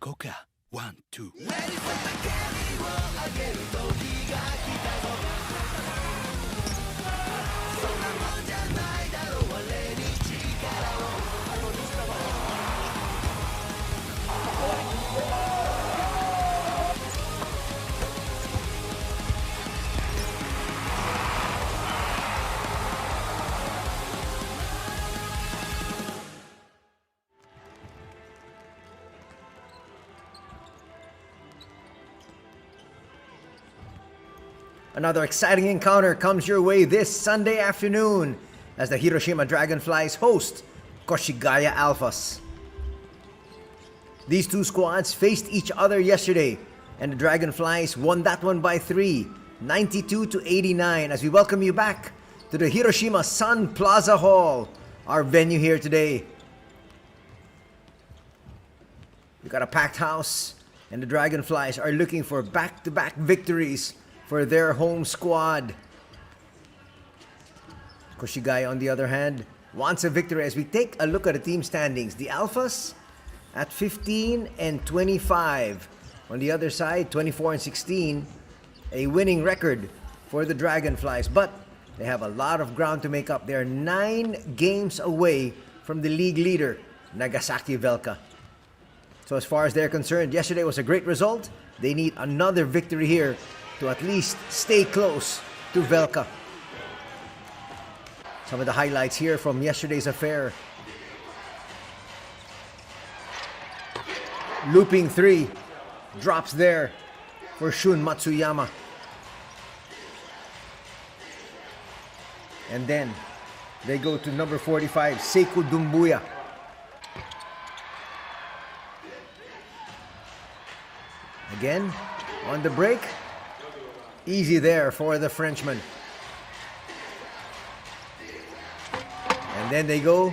こうか。ワン、ツー。Another exciting encounter comes your way this Sunday afternoon as the Hiroshima Dragonflies host Koshigaya ALPHAS. These two squads faced each other yesterday, and the Dragonflies won that one by 3, 92-89, as we welcome you back to the Hiroshima Sun Plaza Hall, our venue here today. We got a packed house, and the Dragonflies are looking for back-to-back victories for their home squad. Koshigaya, on the other hand, wants a victory as we take a look at the team standings. The ALPHAS at 15 and 25. On the other side, 24 and 16. A winning record for the Dragonflies, but they have a lot of ground to make up. They're 9 games away from the league leader, Nagasaki Velka. So as far as they're concerned, yesterday was a great result. They need another victory here to at least stay close to Velka. Some of the highlights here from yesterday's affair. Looping 3, drops there for Shun Matsuyama. And then they go to number 45, Seiko Dumbuya. Again, on the break. Easy there for the Frenchman. And then they go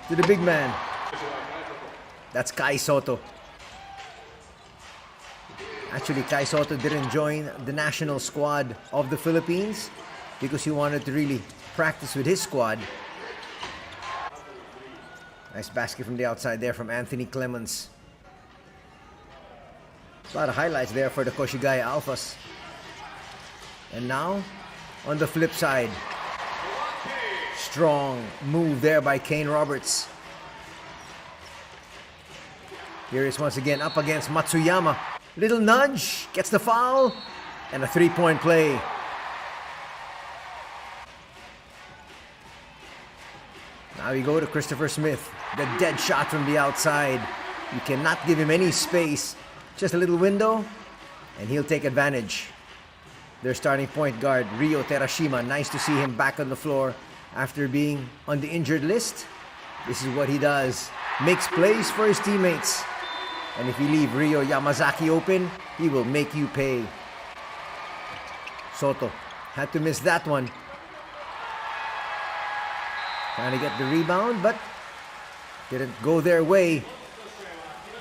to the big man. That's Kai Soto. Actually, Kai Soto didn't join the national squad of the Philippines because he wanted to really practice with his squad. Nice basket from the outside there from Anthony Clemens. A lot of highlights there for the Koshigaya ALPHAS. And now, on the flip side, strong move there by Kane Roberts. Here is once again up against Matsuyama. Little nudge, gets the foul, and a 3-point play. Now we go to Christopher Smith. The dead shot from the outside. You cannot give him any space. Just a little window, and he'll take advantage. Their starting point guard, Ryo Terashima. Nice to see him back on the floor after being on the injured list. This is what he does. Makes plays for his teammates. And if you leave Ryo Yamazaki open, he will make you pay. Soto had to miss that one. Trying to get the rebound, but didn't go their way.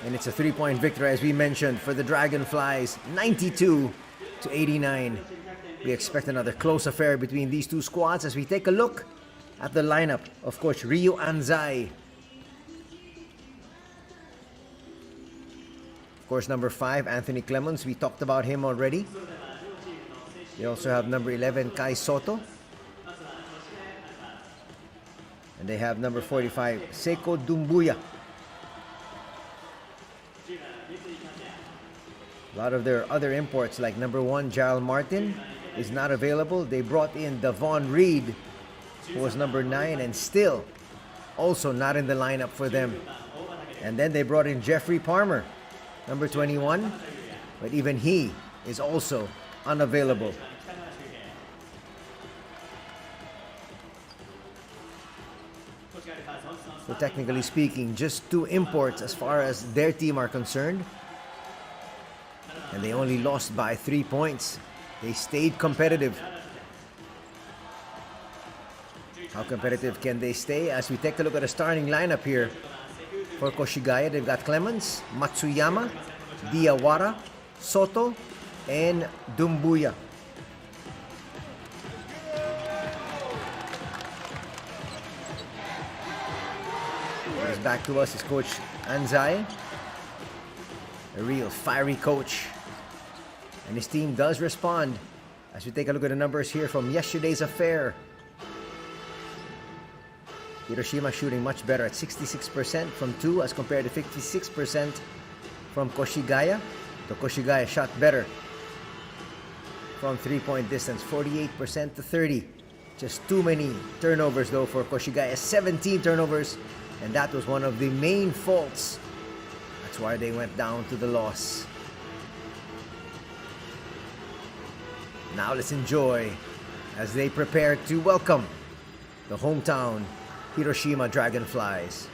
And it's a 3-point victory, as we mentioned, for the Dragonflies, 92-89. We expect another close affair between these two squads as we take a look at the lineup of Coach Ryo Anzai. Of course, number 5, Anthony Clemens. We talked about him already. They also have number 11, Kai Soto. And they have number 45, Seiko Dumbuya. A lot of their other imports, like number 1, Jarrell Martin, is not available. They brought in Davon Reed, who was number 9, and still also not in the lineup for them. And then they brought in Jeffrey Palmer, number 21, but even he is also unavailable. So technically speaking, just 2 imports as far as their team are concerned. And they only lost by 3 points. They stayed competitive. How competitive can they stay? As we take a look at the starting lineup here for Koshigaya, they've got Clemens, Matsuyama, Diawara, Soto, and Dumbuya. Back to us is Coach Anzai. A real fiery coach. And his team does respond. As we take a look at the numbers here from yesterday's affair. Hiroshima shooting much better at 66% from 2 as compared to 56% from Koshigaya. So Koshigaya shot better from 3-point distance, 48% to 30. Just too many turnovers though for Koshigaya, 17 turnovers. And that was one of the main faults. That's why they went down to the loss. Now let's enjoy as they prepare to welcome the hometown Hiroshima Dragonflies.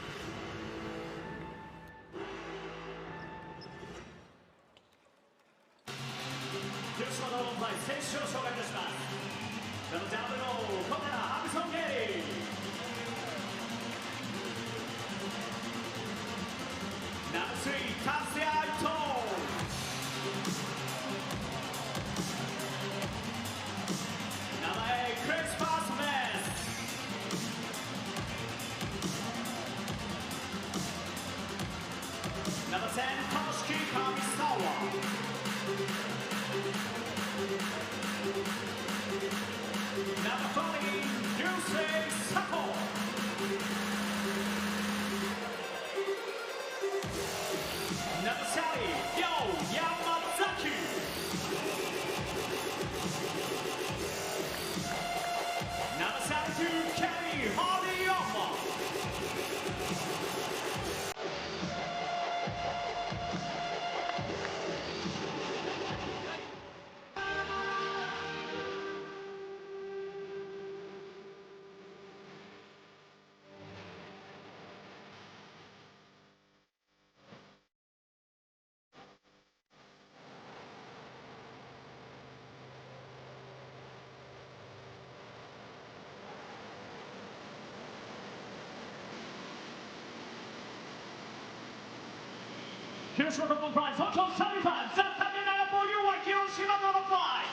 Hiroshima Dragonflies, Hotel 75, that Sunday night for you are Hiroshima Dragonflies.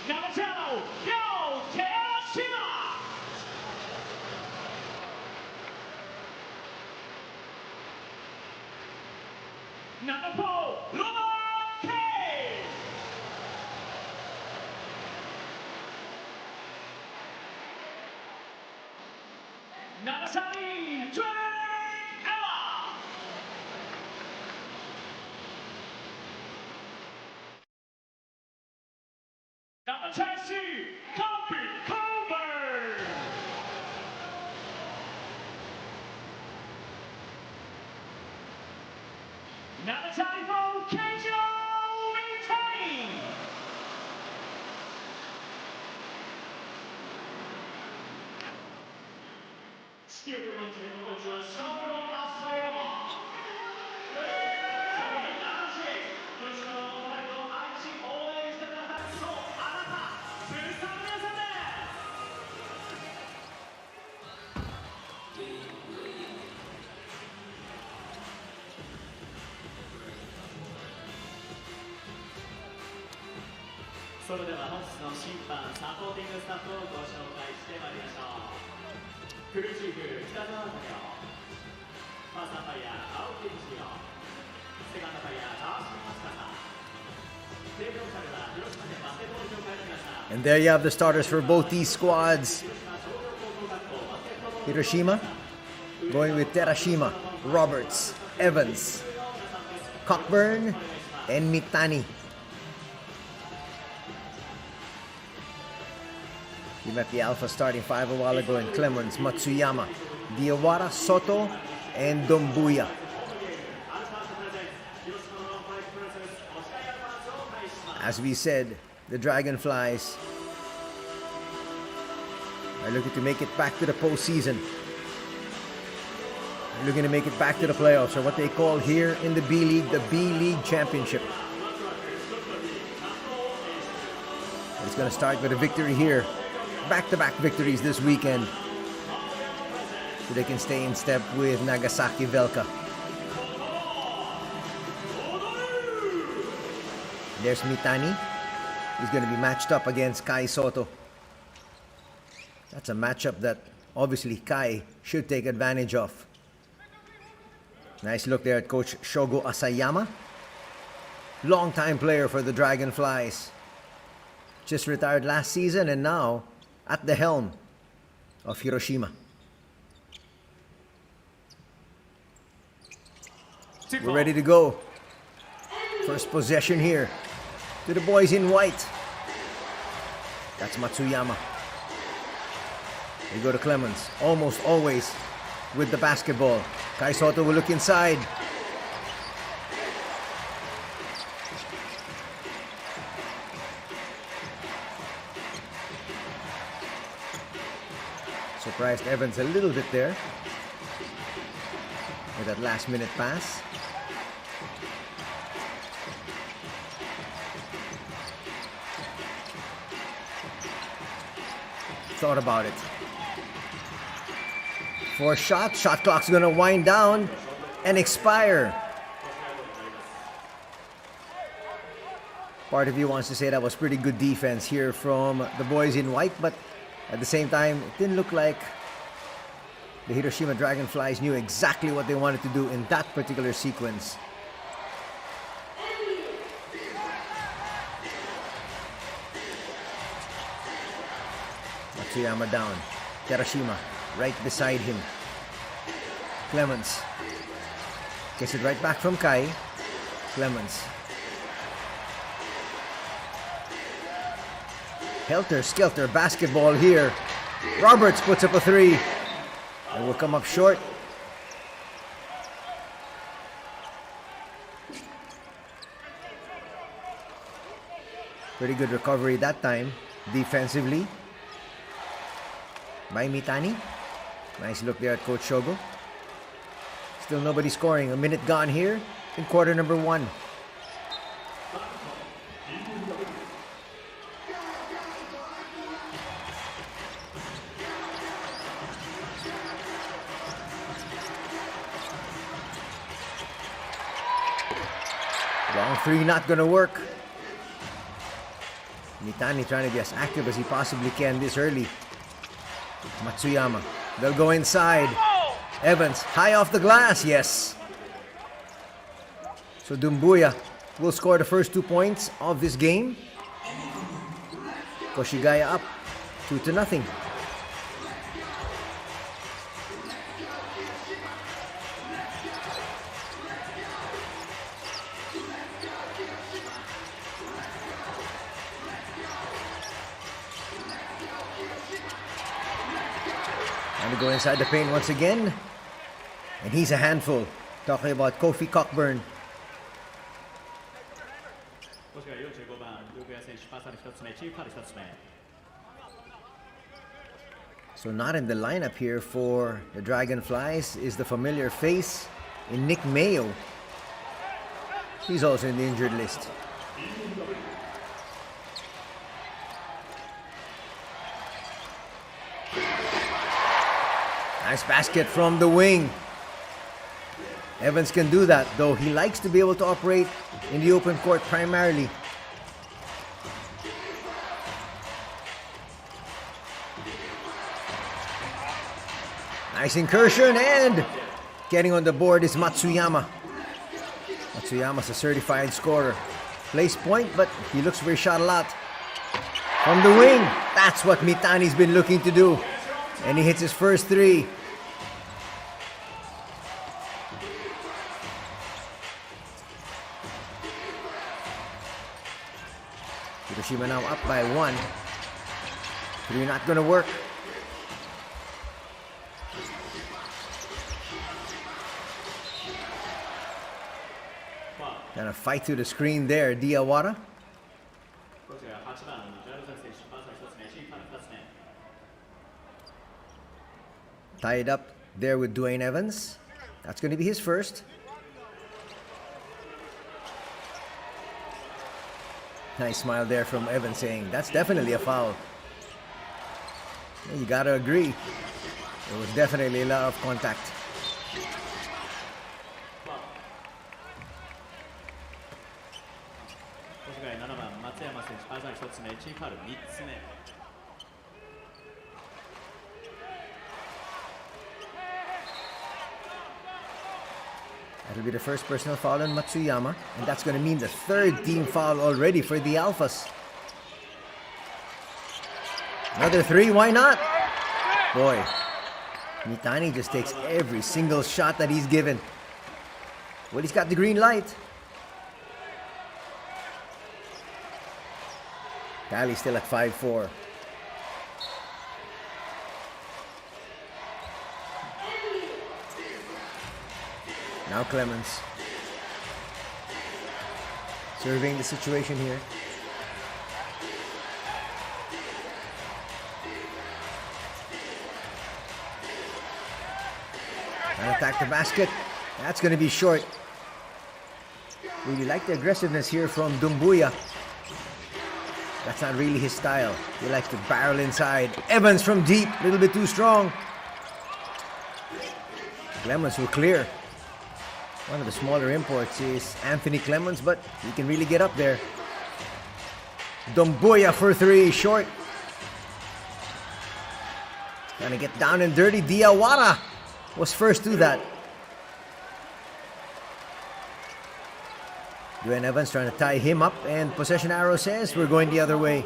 Number 10, Yo Hiroshima. Number 4, runaway. Number 7, Number 10, Copy Cover. Number 24, Keijo Mitani.それでは本日の審判サポーティングスタッフをご紹介してまいりましょう。クルーチーフ北澤武雄、ファーストアンパイア青木道夫、セカンドアンパイア川島司、テーブルオフィシャルは広島県バスケットボール協会の皆さん。 And there you have the starters for both these squads. Hiroshima going with Terashima, Roberts, Evans, Cockburn, and Mitani. We met the Alpha starting 5 a while ago in Clemens, Matsuyama, Diawara, Soto, and Dombuya. As we said, the Dragonflies are looking to make it back to the postseason. They're looking to make it back to the playoffs, or what they call here in the B-League, the B-League Championship. It's going to start with a victory here. Back-to-back victories this weekend, so they can stay in step with Nagasaki Velka. There's Mitani, who's going to be matched up against Kai Soto. That's a matchup that obviously Kai should take advantage of. Nice look there at Coach Shogo Asayama. Long-time player for the Dragonflies. Just retired last season and now at the helm of Hiroshima. We're ready to go. First possession here to the boys in white. That's Matsuyama. We go to Clemens, almost always with the basketball. Kai Soto will look inside. Surprised Evans a little bit there with that last minute pass. Thought about it. For a shot clock's gonna wind down and expire. Part of you wants to say that was pretty good defense here from the boys in white, but at the same time, it didn't look like the Hiroshima Dragonflies knew exactly what they wanted to do in that particular sequence. Matsuyama down. Hiroshima right beside him. Clemens gets it right back from Kai. Clemens. Helter-skelter basketball here. Roberts puts up a three. And will come up short. Pretty good recovery that time, defensively, by Mitani. Nice look there at Coach Shogo. Still nobody scoring. A minute gone here in quarter number 1. Long three not gonna work. Mitani trying to be as active as he possibly can this early. Matsuyama. They'll go inside. Evans, high off the glass, yes. So Dumbuya will score the first 2 points of this game. Koshigaya up 2-0. Go inside the paint once again. And he's a handful. Talking about Kofi Cockburn. So not in the lineup here for the Dragonflies is the familiar face in Nick Mayo. He's also in the injured list. Nice basket from the wing. Evans can do that, though he likes to be able to operate in the open court primarily. Nice incursion, and getting on the board is Matsuyama. Matsuyama's a certified scorer. Place point, but he looks for a shot a lot. From the wing, that's what Mitani's been looking to do. And he hits his first three. Hiroshima now up by 1. 3 not gonna work. Gonna fight through the screen there, Diawara. Tied up there with Dwayne Evans. That's going to be his first. Nice smile there from Evans saying, that's definitely a foul. You gotta agree. There was definitely a lot of contact. That'll be the first personal foul on Matsuyama, and that's going to mean the third team foul already for the Alphas. Another three, why not? Boy, Mitani just takes every single shot that he's given. Well, he's got the green light. Tally still at 5-4. Now Clemens. Surveying the situation here. Trying to attack the basket. That's going to be short. Really like the aggressiveness here from Dumbuya. That's not really his style. He likes to barrel inside. Evans from deep, a little bit too strong. Clemens will clear. One of the smaller imports is Anthony Clemens, but he can really get up there. Dumbuya for three, short. Trying to get down and dirty. Diawara was first to that. Dwayne Evans trying to tie him up, and possession arrow says we're going the other way.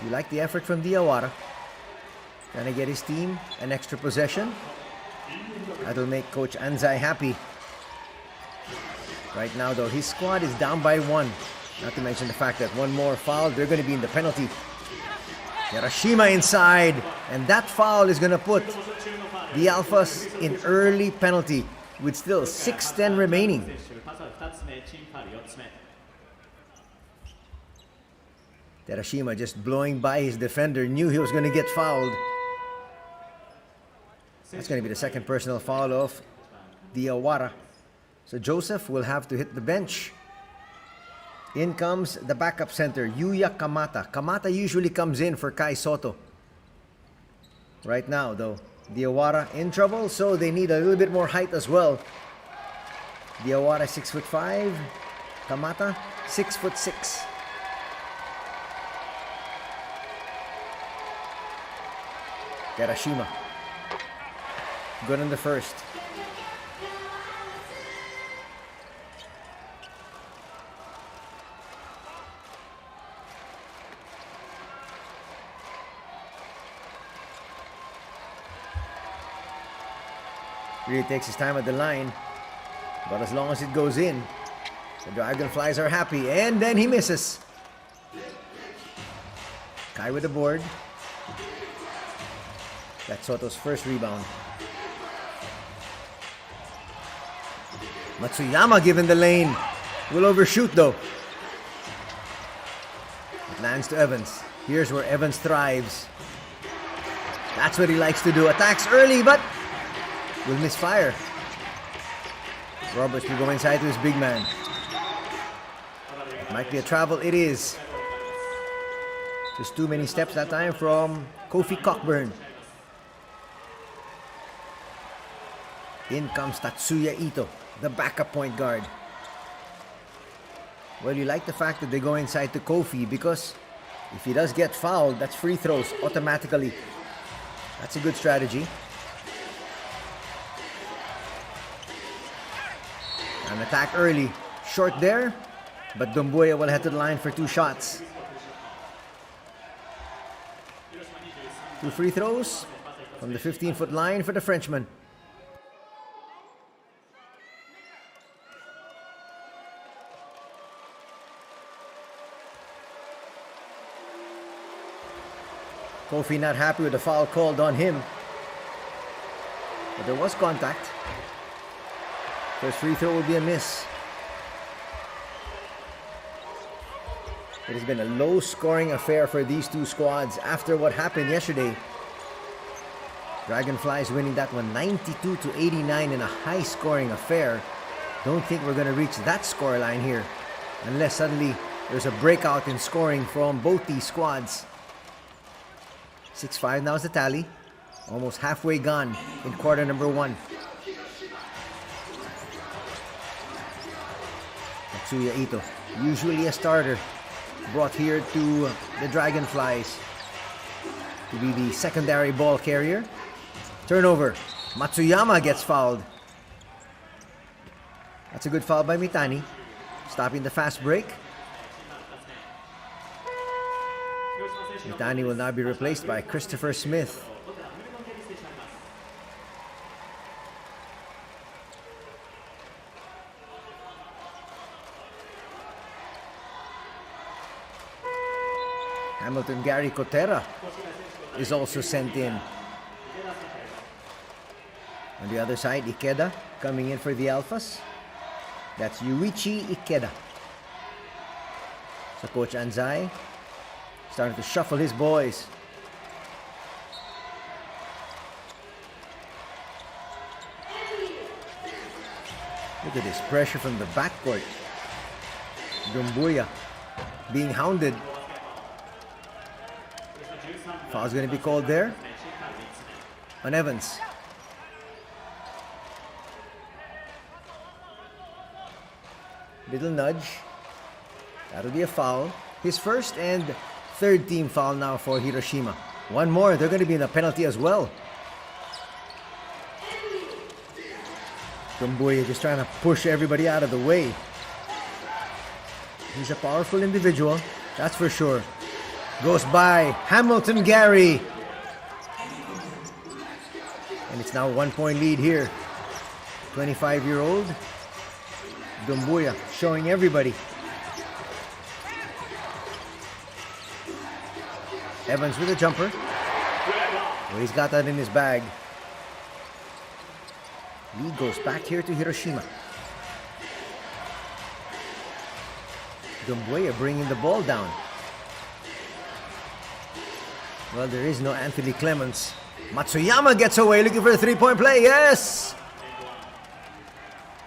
You like the effort from Diawara. Trying to get his team an extra possession. That'll make Coach Anzai happy. Right now though, his squad is down by one. Not to mention the fact that one more foul, they're going to be in the penalty. HIROSHIMA inside, and that foul is going to put the Alphas in early penalty with still 6:10 remaining. HIROSHIMA just blowing by his defender, knew he was going to get fouled. That's going to be the second personal foul of Diawara. So Joseph will have to hit the bench. In comes the backup center, Yuya Kamata. Kamata usually comes in for Kai Soto. Right now, though, Diawara in trouble, so they need a little bit more height as well. Diawara 6'5", Kamata 6'6". HIROSHIMA. Good on the first. Really takes his time at the line, but as long as it goes in, the Dragonflies are happy, and then he misses. Kai with the board. That's Soto's first rebound. Matsuyama given the lane. Will overshoot though. It lands to Evans. Here's where Evans thrives. That's what he likes to do. Attacks early, but will misfire. Roberts will go inside to his big man. Might be a travel. It is. Just too many steps that time from Kofi Cockburn. In comes Tatsuya Ito, the backup point guard. Well, you like the fact that they go inside to Kofi because if he does get fouled, that's free throws automatically. That's a good strategy. An attack early. Short there, but Dumbuya will head to the line for two shots. Two free throws from the 15-foot line for the Frenchman. Kofi not happy with the foul called on him. But there was contact. First free throw will be a miss. It has been a low-scoring affair for these two squads after what happened yesterday. Dragonflies winning that one 92-89 in a high-scoring affair. Don't think we're going to reach that scoreline here unless suddenly there's a breakout in scoring from both these squads. 6-5 now is the tally. Almost halfway gone in quarter number one. Tatsuya Ito, usually a starter. brought here to the Dragonflies to be the secondary ball carrier. Turnover. Matsuyama gets fouled. That's a good foul by Mitani, stopping the fast break. Mitani will now be replaced by Christopher Smith. Hamilton Gary Kotera is also sent in. On the other side, Ikeda coming in for the Alphas. That's Yuichi Ikeda. So Coach Anzai starting to shuffle his boys. Look at this pressure from the backcourt. Dumbuya being hounded. Foul's going to be called there on Evans. Little nudge. That'll be a foul. His first and third team foul now for Hiroshima. One more. They're going to be in a penalty as well. Dumbuya just trying to push everybody out of the way. He's a powerful individual, that's for sure. Goes by Hamilton Gary. And it's now a 1-point lead here. 25-year-old Dumbuya showing everybody. Evans with a jumper. Well, he's got that in his bag. Lead goes back here to Hiroshima. Dumbuya bringing the ball down. Well, there is no Anthony Clements. Matsuyama gets away looking for a three-point play. Yes!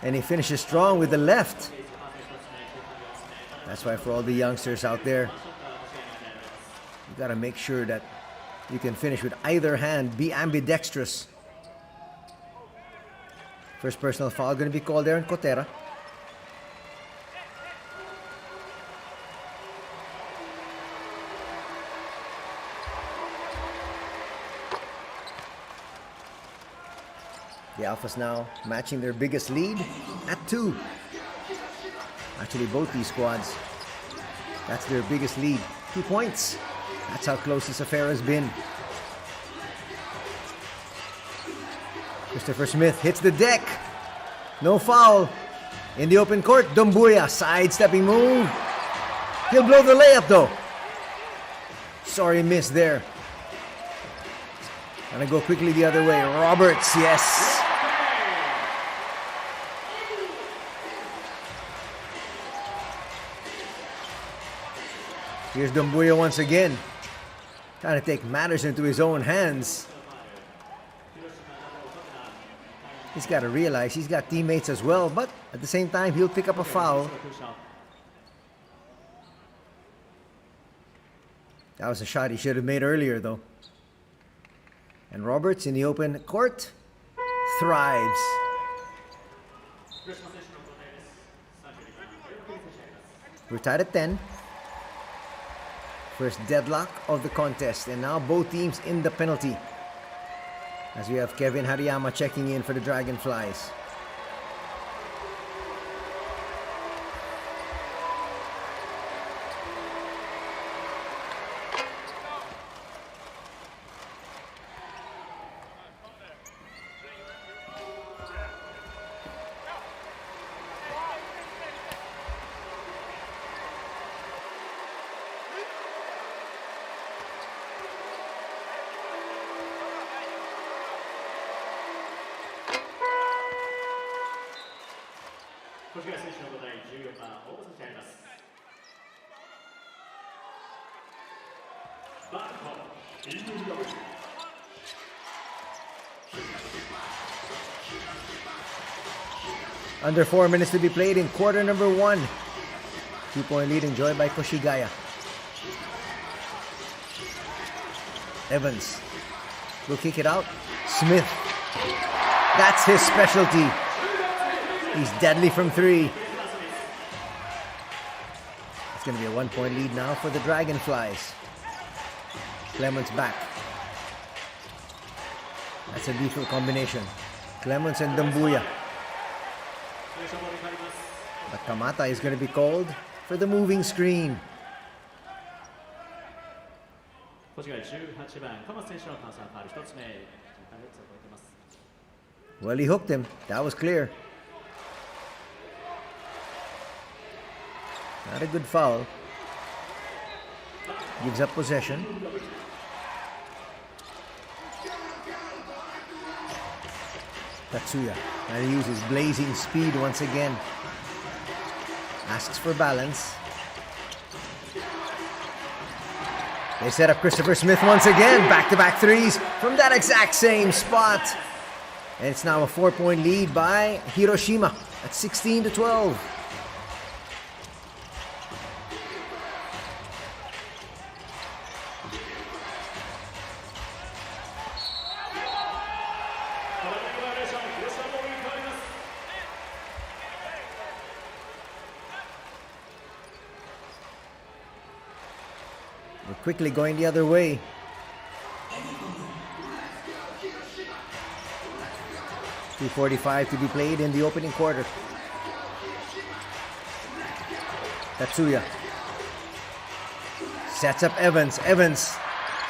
And he finishes strong with the left. That's why for all the youngsters out there, you got to make sure that you can finish with either hand. Be ambidextrous. First personal foul going to be called there on Kotera. The Alphas now matching their biggest lead at 2. Actually, both these squads, that's their biggest lead. 2 points. That's how close this affair has been. Christopher Smith hits the deck. No foul. In the open court, Dumbuya, sidestepping move. He'll blow the layup though. Sorry, miss there. Gonna go quickly the other way. Roberts, yes. Here's Dumbuya once again, trying to take matters into his own hands. He's got to realize he's got teammates as well, but at the same time, he'll pick up a foul. That was a shot he should have made earlier, though. And Roberts in the open court thrives. We're tied at 10. First deadlock of the contest, and now both teams in the penalty. As we have Kevin Hariyama checking in for the Dragonflies. Under 4 minutes to be played in quarter number 1. 2-point lead enjoyed by Koshigaya. Evans will kick it out. Smith. That's his specialty. He's deadly from 3. It's going to be a 1-point lead now for the Dragonflies. Clements back. That's a lethal combination. Clements and Dambuya. But Kamata is going to be called for the moving screen. Well, he hooked him. That was clear. Not a good foul. Gives up possession. Tatsuya trying to use his blazing speed once again. Asks for balance. They set up Christopher Smith once again. Back-to-back threes from that exact same spot. And it's now a 4-point lead by Hiroshima at 16-12. We're quickly going the other way. .245 to be played in the opening quarter. Tatsuya sets up Evans. Evans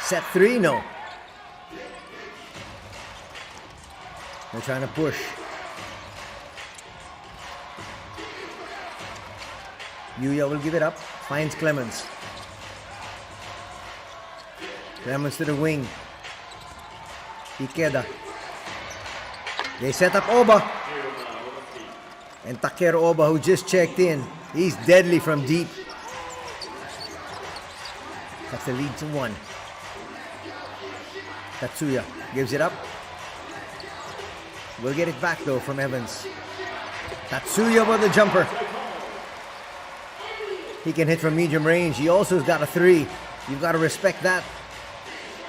set 3, no. They're trying to push. Yuya will give it up. Finds Clemens. Clemens to the wing. Ikeda. They set up Oba. And Takeru Oba, who just checked in. He's deadly from deep. That's the lead to 1. Tatsuya gives it up. We'll get it back though from Evans. Tatsuya with the jumper. He can hit from medium range. He also has got a 3. You've got to respect that.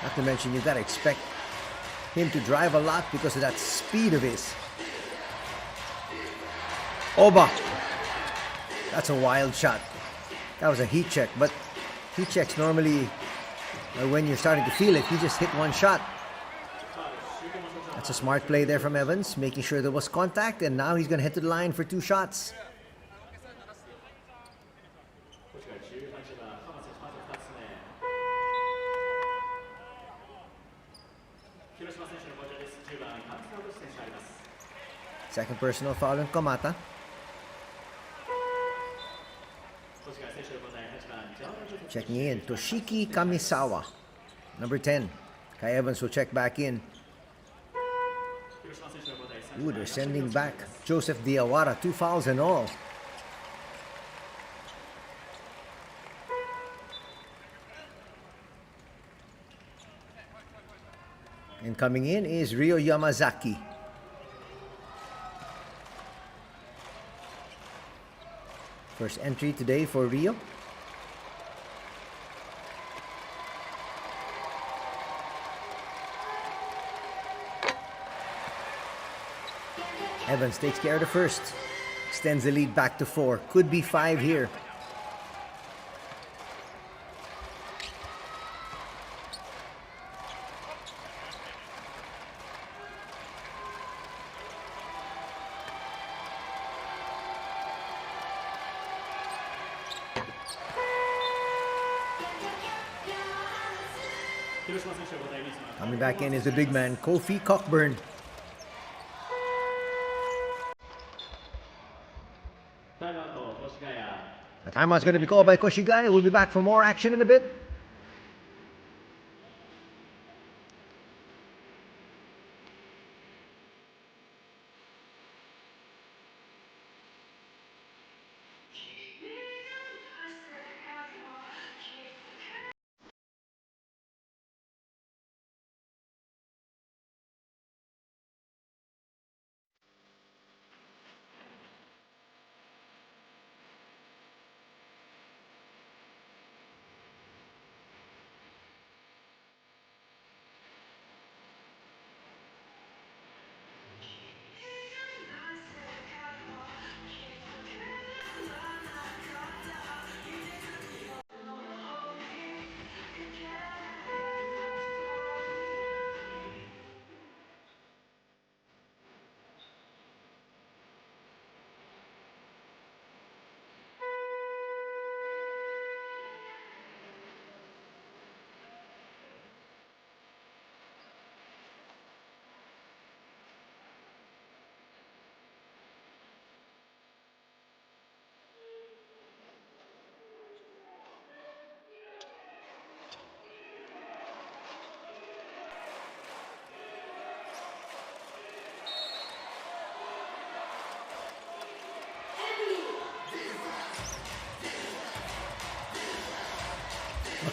Not to mention, you've got to expect him to drive a lot because of that speed of his. Oba. That's a wild shot. That was a heat check, but heat checks normally are when you're starting to feel it. He just hit one shot. That's a smart play there from Evans, making sure there was contact, and now he's going to head to the line for 2 shots. Second personal foul on Kamata. Checking in, Toshiki Kamisawa, number 10. Kai Evans will check back in. Ooh, they're sending back Joseph Diawara, 2 fouls and all. And coming in is Ryo Yamazaki. First entry today for Rio. Evans takes care of the first. Extends the lead back to 4. Could be 5 here. Coming back in is the big man, Kofi Cockburn. The timeout's going to be called by Koshigaya. We'll be back for more action in a bit.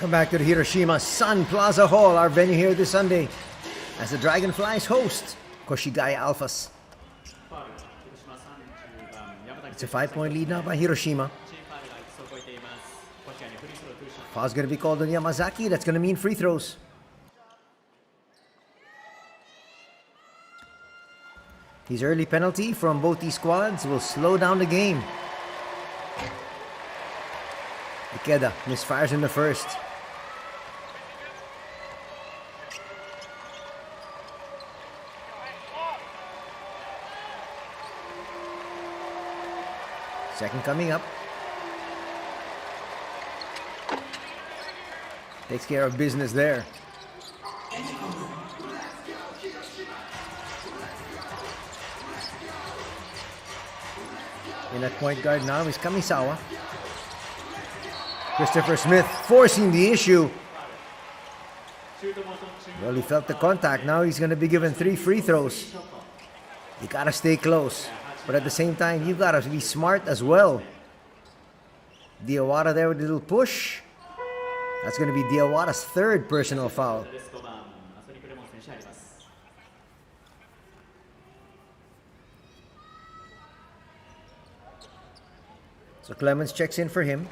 Welcome back to the Hiroshima Sun Plaza Hall, our venue here this Sunday, as the Dragonflies host Koshigaya ALPHAS. It's a 5-point lead now by Hiroshima. Foul's going to be called on Yamazaki. That's going to mean free throws. His early penalty from both these squads will slow down the game. Ikeda misfires in the first. Second coming up. Takes care of business there. In at point guard now is Kamisawa. Christopher Smith forcing the issue. Well, he felt the contact. Now he's going to be given 3 free throws. You got to stay close. But at the same time, you got to be smart as well. Diawara there with a little push. That's going to be Diawara's 3rd personal foul. So Clemens checks in for him.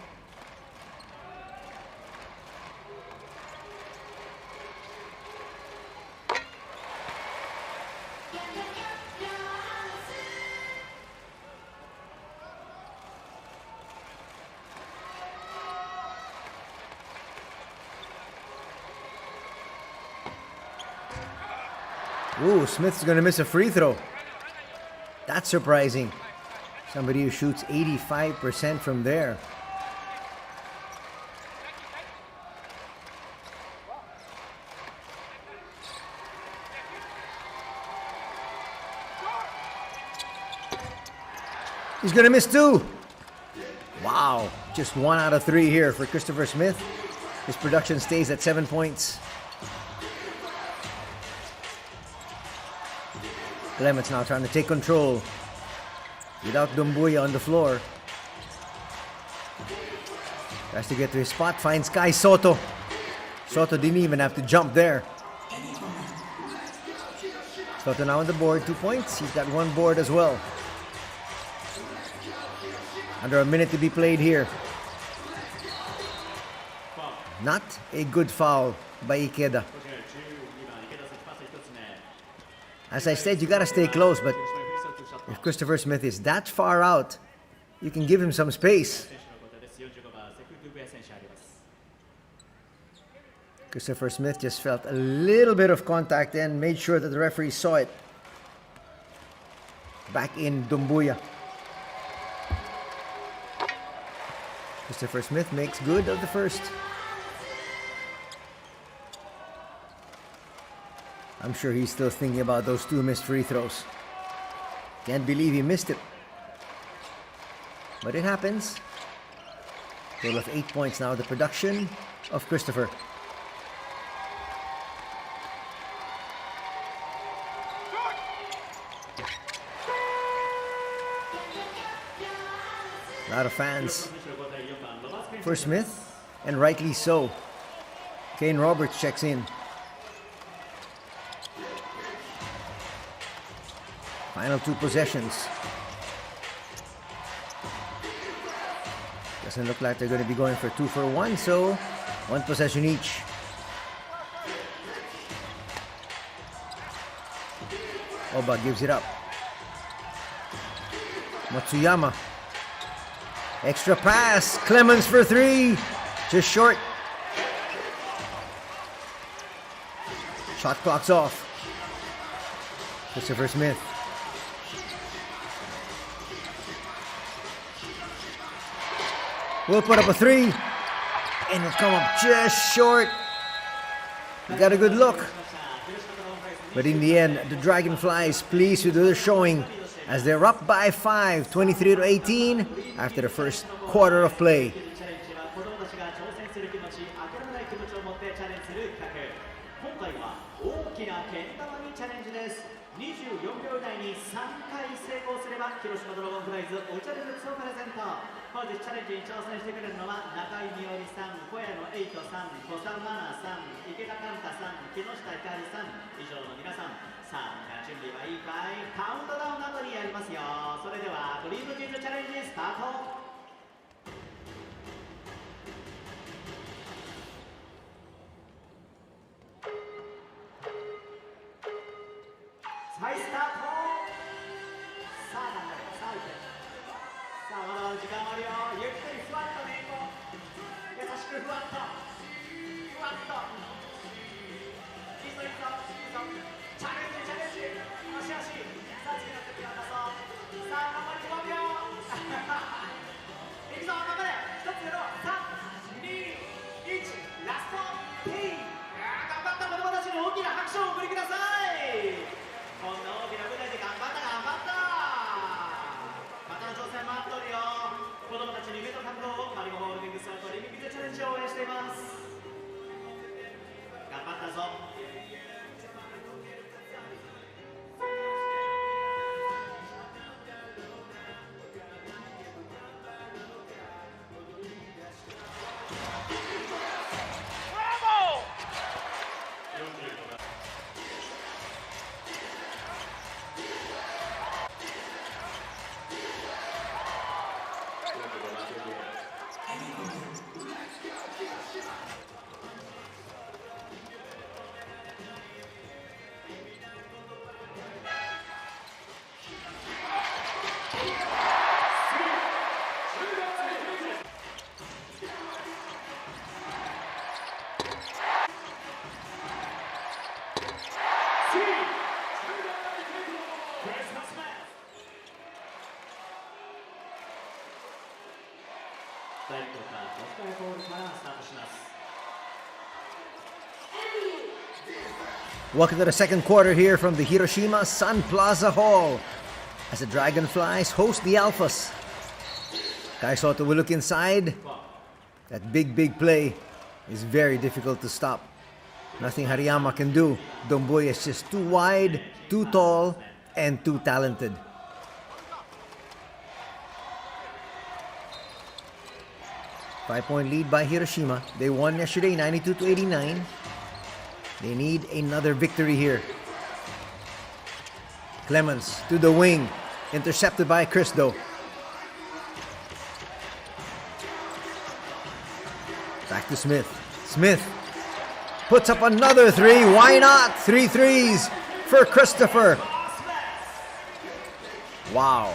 Ooh, Smith's going to miss a free throw. That's surprising. Somebody who shoots 85% from there. He's going to miss 2. Wow, just 1 out of 3 here for Christopher Smith. His production stays at 7 points. Clements now trying to take control without Dumbuya on the floor. Tries to get to his spot, finds Kai Soto. Soto didn't even have to jump there. Soto now on the board, 2 points. He's got 1 board as well. Under a minute to be played here. Not a good foul by Ikeda. As I said, you got to stay close, but if Christopher Smith is that far out, you can give him some space. Christopher Smith just felt a little bit of contact and made sure that the referee saw it. Back in Dumbuya. Christopher Smith makes good of the first. I'm sure he's still thinking about those 2 missed free throws. Can't believe he missed it. But it happens. Total of 8 points now, the production of Christopher. A lot of fans for Smith, and rightly so. Kane Roberts checks in. Final 2 possessions. Doesn't look like they're going to be going for 2 for 1, so 1 possession each. Oba gives it up. Matsuyama. Extra pass. Clemens for 3. Just short. Shot clock's off. Christopher Smith. Will put up a 3. And it'll come up just short. He got a good look. But in the end, the Dragonflies pleased with their showing as they're up by 5, 23-18 after the first quarter of play. けん玉にチャレンジです。24秒以内に3回成功すれば広島ドラゴンフライズお茶でグッズをプレゼント。本日チャレンジに挑戦してくれるのは中井美織さん、小谷野エイトさん、小佐真奈さん、池田寛太さん、木下ひかりさん、以上の皆さん。さあ準備はいいかい。カウントダウンなどにやりますよ。それではドリームキッズチャレンジスタート。はい、スタート。さあ頑張れ、さあいけ。さあまだまだ時間あるよ。ゆっくりふわっとね、こう優しくふわっとふわっと。いいぞいいぞいいぞ。チャレンジチャレンジ。よしよし。さあ次の時を出そう。さあ残り5秒。いくぞ頑張れ。1つやろう。3、2、1、ラストテイ。頑張った子供たちに大きな拍手をお送りください。こんな大きな舞台で頑張った頑張った。またの挑戦待っておるよ。子供たちに夢と感動をマリゴホールディングスのリミックスチャレンジを応援しています。頑張ったぞ。第1クォーター、コシガヤボールからスタートします。Welcome to the second quarter here from the Hiroshima Sun Plaza Hall as the Dragonflies host the Alphas. Kai Soto will look inside. That big play is very difficult to stop. Nothing Hariyama can do. Domboy is just too wide, too tall, and too talented. Five-point lead by Hiroshima. They won yesterday, 92-89. They need another victory here. Clemens to the wing. Intercepted by Cristo. Back to Smith. Smith puts up another three. Why not? 3 threes for Christopher. Wow.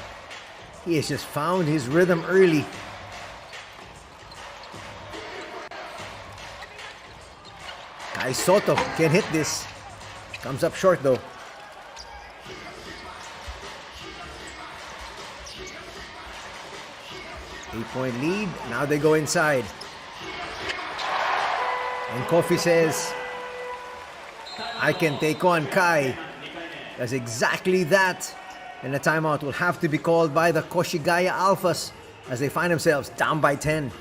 He has just found his rhythm early. Kai Soto can hit this. Comes up short though. Eight-point lead. Now they go inside. And Kofi says, I can take on Kai. Does exactly that. And a timeout will have to be called by the Koshigaya Alphas as they find themselves down by 10.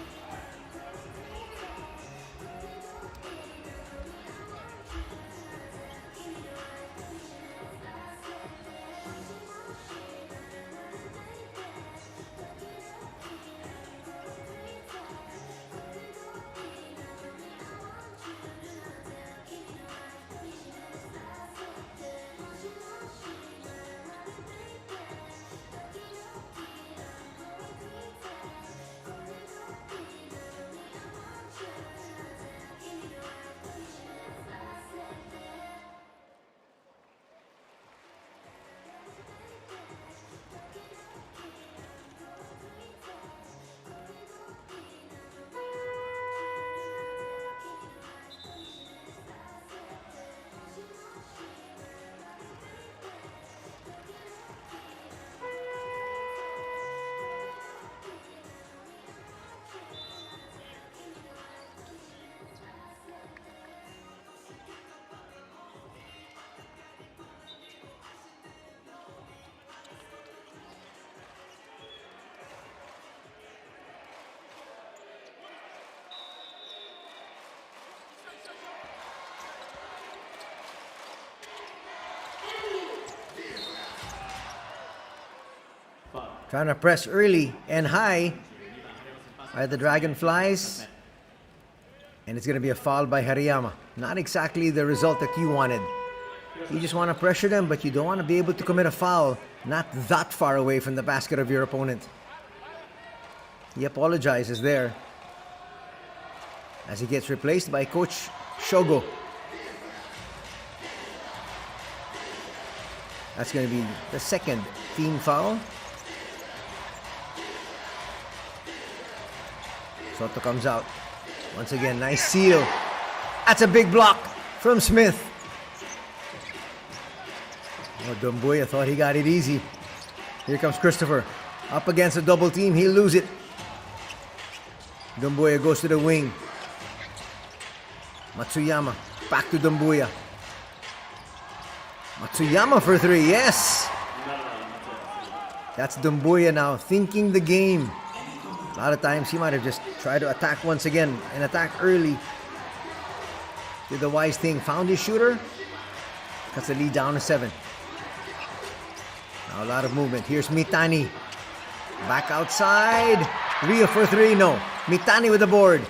Trying to press early and high by the Dragonflies. And it's going to be a foul by Hariyama. Not exactly the result that you wanted. You just want to pressure them, but you don't want to be able to commit a foul not that far away from the basket of your opponent. He apologizes there as he gets replaced by Coach Shogo. That's going to be the second team foul. Soto comes out. Once again, nice seal. That's a big block from Smith. Oh, Dumbuya thought he got it easy. Here comes Christopher. Up against a double team, he'll lose it. Dumbuya goes to the wing. Matsuyama, back to Dumbuya. Matsuyama for three, yes! That's Dumbuya now, thinking the game. A lot of times he might have just tried to attack once again and attack early. Did the wise thing, found his shooter. Cuts the lead down to 7. Now a lot of movement. Here's Mitani. Back outside. Rio for 3, no. Mitani with the board.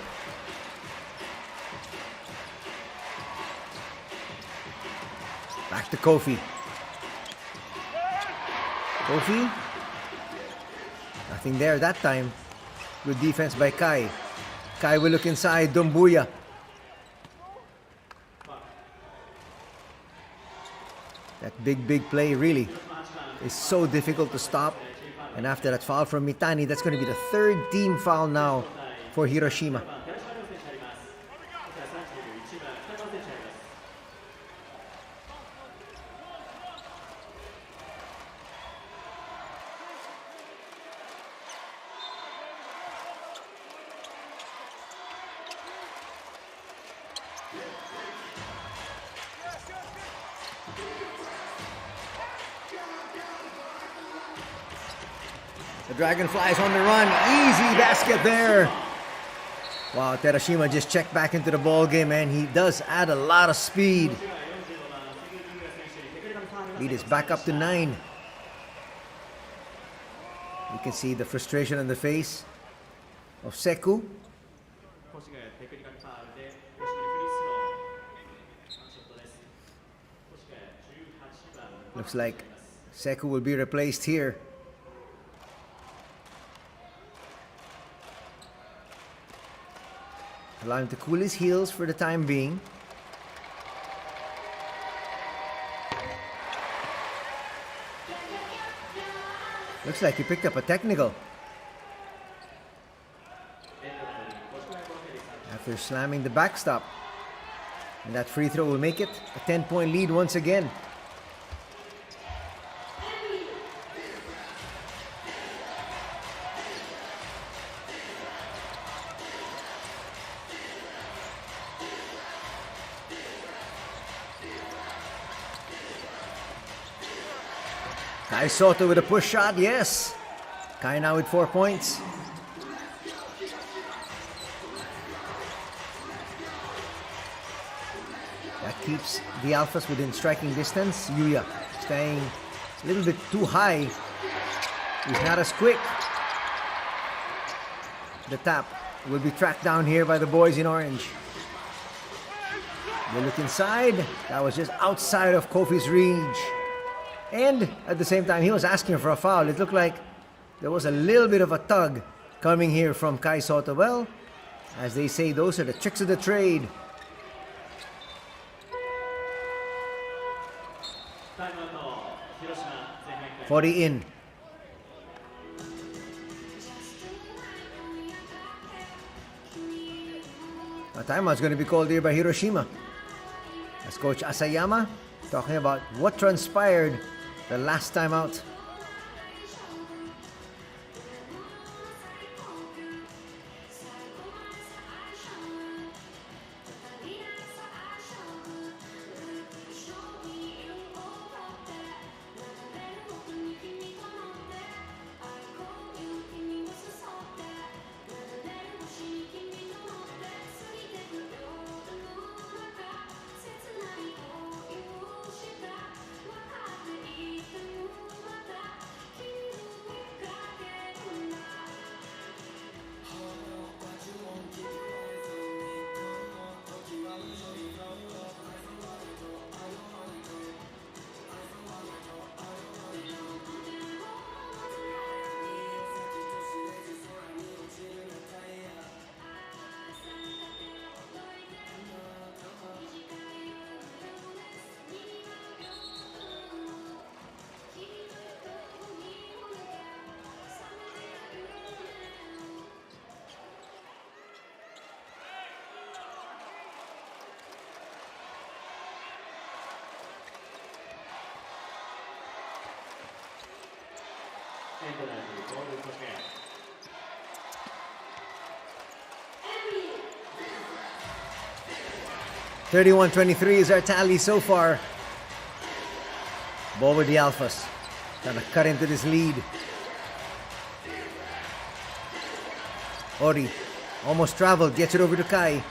Back to Kofi. Kofi. Nothing there that time. Good defense by Kai. Kai will look inside. Dumbuya. That big play really is so difficult to stop. And after that foul from Mitani, that's going to be the third team foul now for Hiroshima. The Dragonflies on the run. Easy basket there. Wow, Terashima just checked back into the ball game, and he does add a lot of speed. Lead is back up to 9. You can see the frustration on the face of Seku. Looks like Seku will be replaced here. Allow him to cool his heels for the time being. Looks like he picked up a technical. After slamming the backstop. And that free throw will make it a 10-point lead once again. Kai Soto with a push shot, yes. Kai now with 4 points. That keeps the Alphas within striking distance. Yuya staying a little bit too high. He's not as quick. The tap will be tracked down here by the boys in orange. They look inside. That was just outside of Kofi's reach. And at the same time, he was asking for a foul. It looked like there was a little bit of a tug coming here from Kai Soto. Well, as they say, those are the tricks of the trade. $40 in. A timeout is going to be called here by Hiroshima. As Coach Asayama talking about what transpired the last time out. エンドライブゴール越谷 31-23 is our tally so far. Ball with the Alphas. Trying to cut into this lead. Ori almost traveled, gets it over to Kai.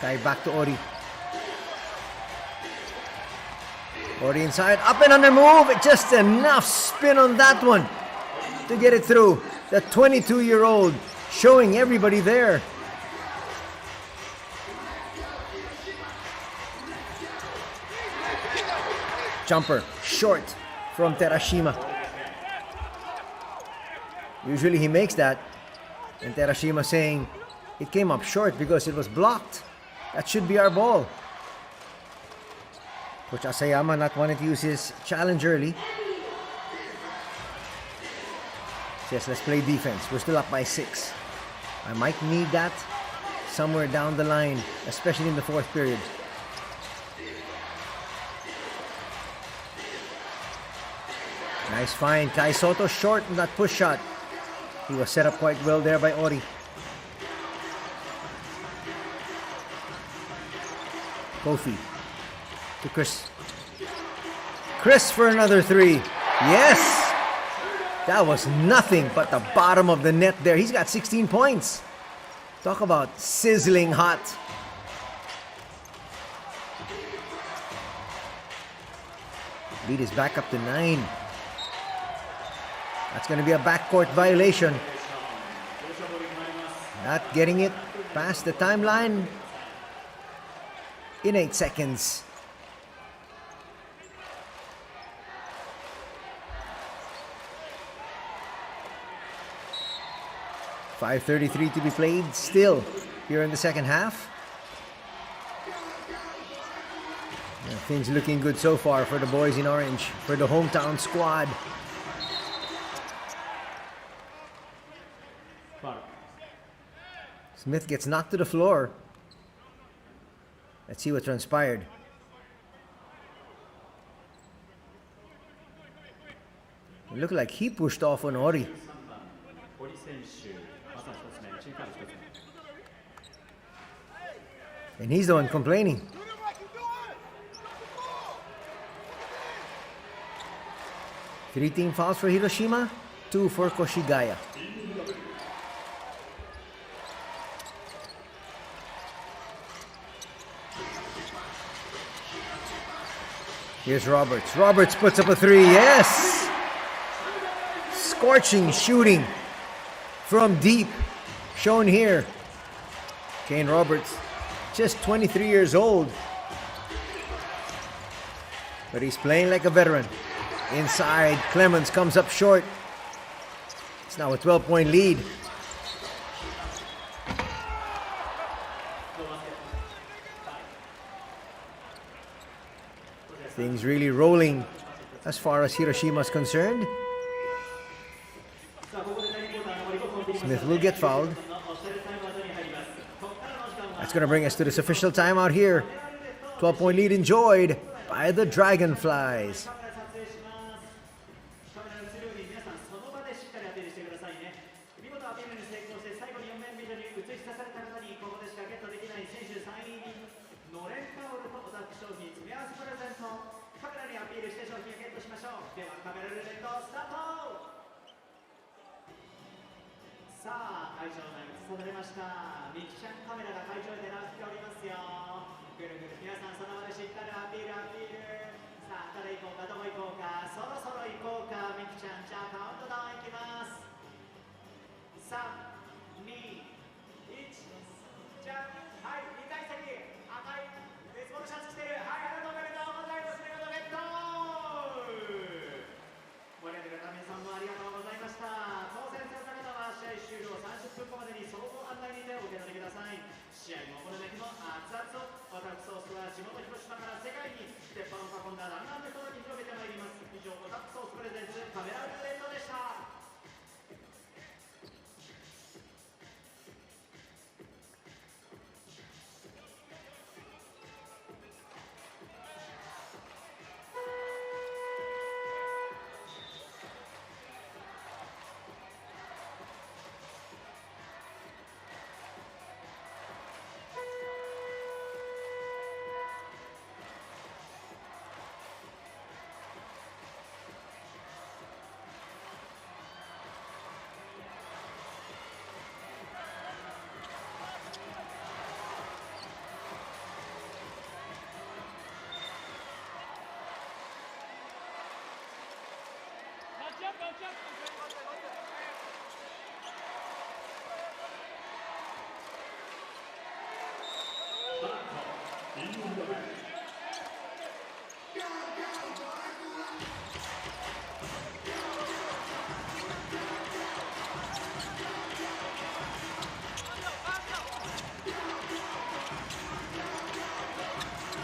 Kai back to Ori. Ori inside, up and under move. Just enough spin on that one to get it through. The 22-year-old showing everybody there. Jumper short from Terashima. Usually he makes that. And Terashima saying it came up short because it was blocked. That should be our ball. Coach Asayama not wanting to use his challenge early. Says let's play defense. We're still up by 6. I might need that somewhere down the line, especially in the 4th period. Nice find. Kai Soto short in that push shot. He was set up quite well there by Ori. Kofi to Chris. Chris for another 3. Yes! That was nothing but the bottom of the net there. He's got 16 points. Talk about sizzling hot. Lead is back up to 9. That's going to be a backcourt violation. Not getting it past the timeline in 8 seconds. .5:33 to be played still here in the second half. Yeah, things looking good so far for the boys in orange, for the hometown squad. Smith gets knocked to the floor. Let's see what transpired. It looked like he pushed off on Ori. And he's the one complaining. Three team fouls for Hiroshima, 2 for Koshigaya. Here's Roberts. Roberts puts up a 3. Yes! Scorching shooting from deep. Shown here. Kane Roberts, just 23 years old. But he's playing like a veteran. Inside, Clemens comes up short. It's now a 12-point lead. Things really rolling as far as Hiroshima is concerned. Smith will get fouled. That's going to bring us to this official timeout here. 12-point lead enjoyed by the Dragonflies.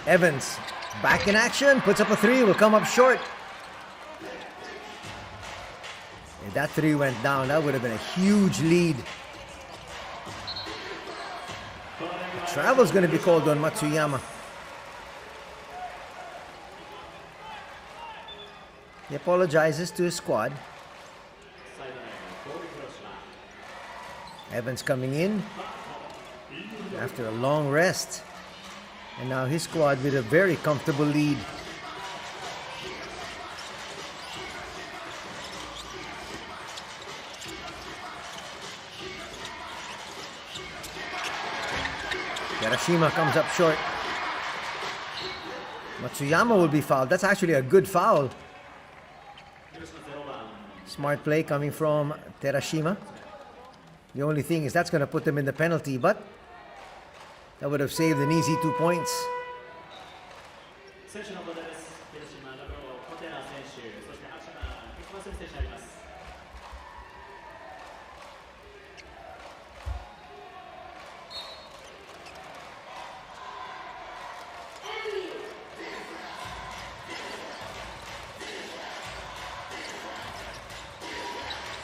Evans back in action, puts up a three, will come up short. If that three went down, that would have been a huge lead. Travel's going to be called on Matsuyama. He apologizes to his squad. Evans coming in after a long rest. And now his squad with a very comfortable lead. HIROSHIMA comes up short. Matsuyama will be fouled. That's actually a good foul. Smart play coming from HIROSHIMA. The only thing is that's going to put them in the penalty, but that would have saved an easy 2 points.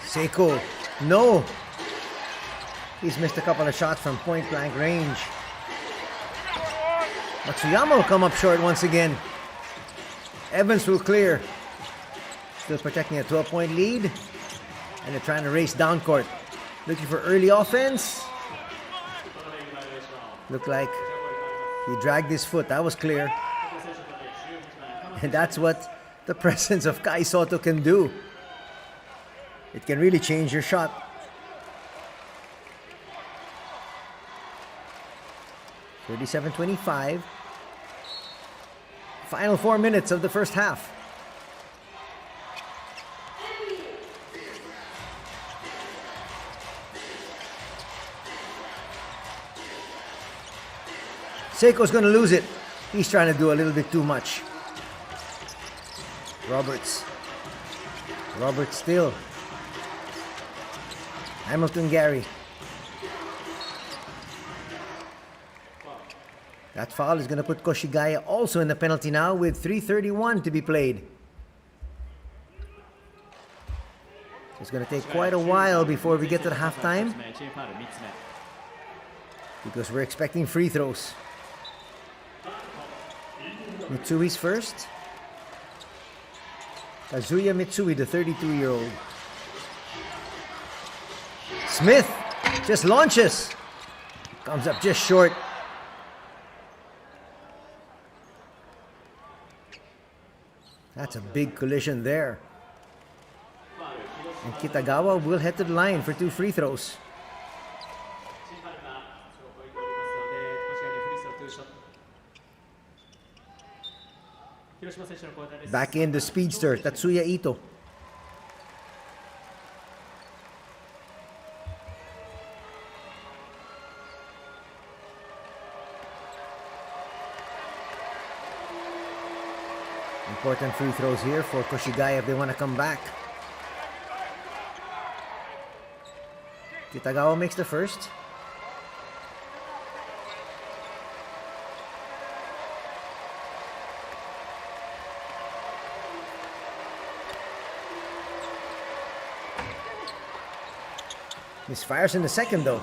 Seiko, no! He's missed a couple of shots from point blank range. Matsuyama will come up short once again. Evans will clear. Still protecting a 12-point lead. And they're trying to race down court. Looking for early offense. Looked like he dragged his foot. That was clear. And that's what the presence of Kai Soto can do. It can really change your shot. 37-25. Final 4 minutes of the first half. Seiko's going to lose it. He's trying to do a little bit too much. Roberts still. Hamilton Gary. That foul is going to put Koshigaya also in the penalty now with 3:31 to be played. It's going to take quite a while before we get to the halftime, because we're expecting free throws. Mitsui's first. Kazuya Mitsui, the 32-year-old. Smith just launches. Comes up just short. That's a big collision there. And Kitagawa will head to the line for 2 free throws. Back in the speedster, Tatsuya Ito. Important free throws here for Koshigaya if they want to come back. Kitagawa makes the first. Misfires in the second though.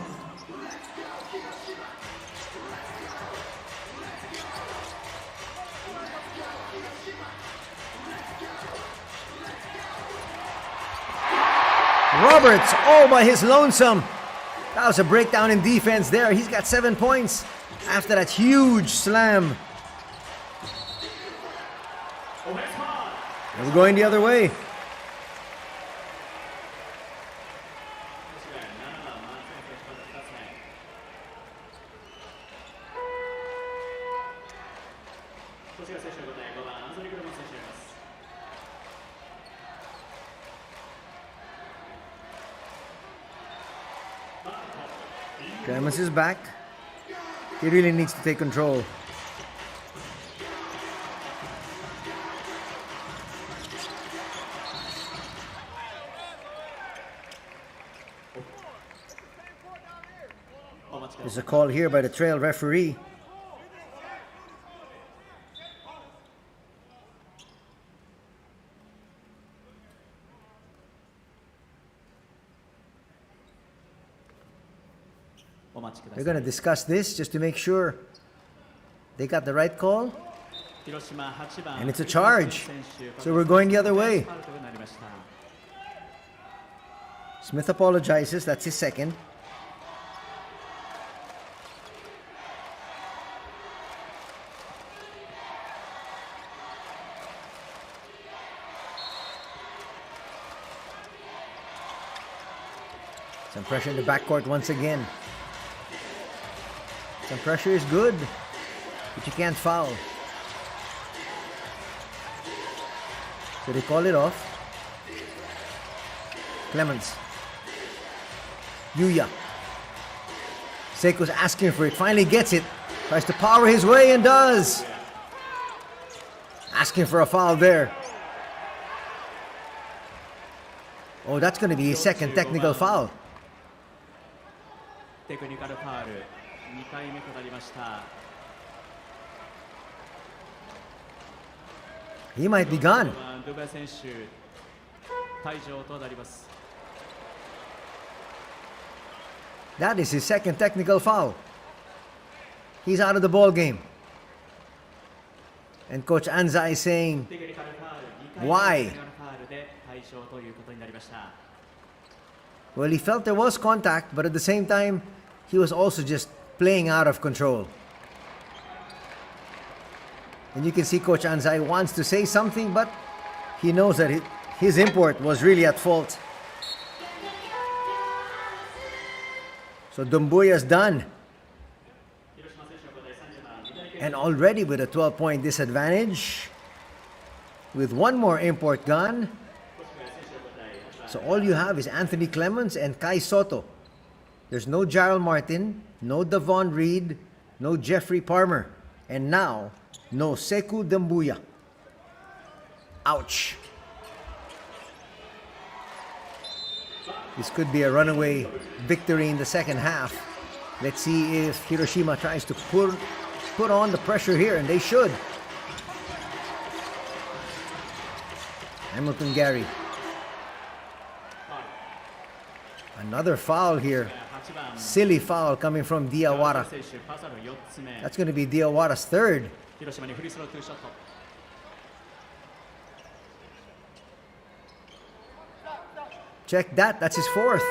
Roberts all by his lonesome. That was a breakdown in defense there. He's got 7 points after that huge slam. And we're going the other way. Clemens is back. He really needs to take control. There's a call here by the trail referee. They're going to discuss this just to make sure they got the right call. And it's a charge. So we're going the other way. Smith apologizes. That's his second. Some pressure in the backcourt once again. Some pressure is good, but you can't foul. So they call it off. Clemens. Yuya. Seiko's asking for it. Finally gets it. Tries to power his way and does. Asking for a foul there. Oh, that's going to be his second technical foul. He might be gone. That is his second technical foul. He's out of the ball game. And Coach Anza is saying, why? Well, he felt there was contact, but at the same time, he was also just playing out of control. And you can see Coach Anzai wants to say something, but he knows that his import was really at fault. So Dumbuya's done. And already with a 12-point disadvantage, with one more import gone. So all you have is Anthony Clemens and Kai Soto. There's no Jarrell Martin, no Davon Reed, no Jeffrey Palmer, and now no Sekou Dumbuya. Ouch. This could be a runaway victory in the second half. Let's see if Hiroshima tries to put on the pressure here, and they should. Hamilton Gary. Another foul here. Silly foul coming from Diawara. That's going to be Diawara's third. Check that. That's his fourth.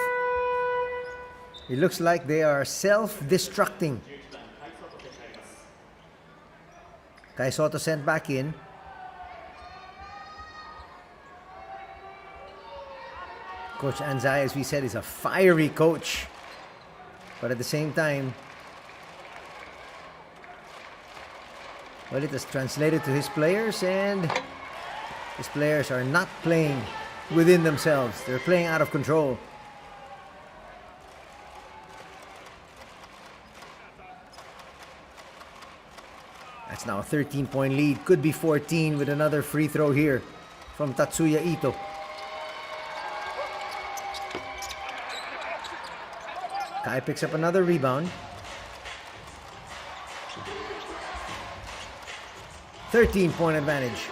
It looks like they are self-destructing. Kai Soto sent back in. Coach Anzai, as we said, is a fiery coach. But at the same time, well, it has translated to his players, and his players are not playing within themselves. They're playing out of control. That's now a 13-point lead. Could be 14 with another free throw here from Tatsuya Ito. Kai picks up another rebound. 13-point advantage.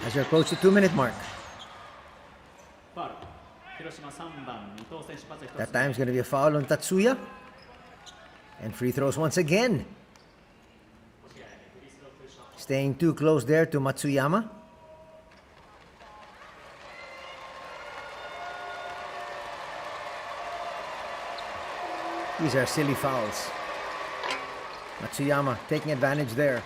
As we approach the 2-minute mark. That time is going to be a foul on Tatsuya. And free throws once again. Staying too close there to Matsuyama. These are silly fouls. Matsuyama taking advantage there.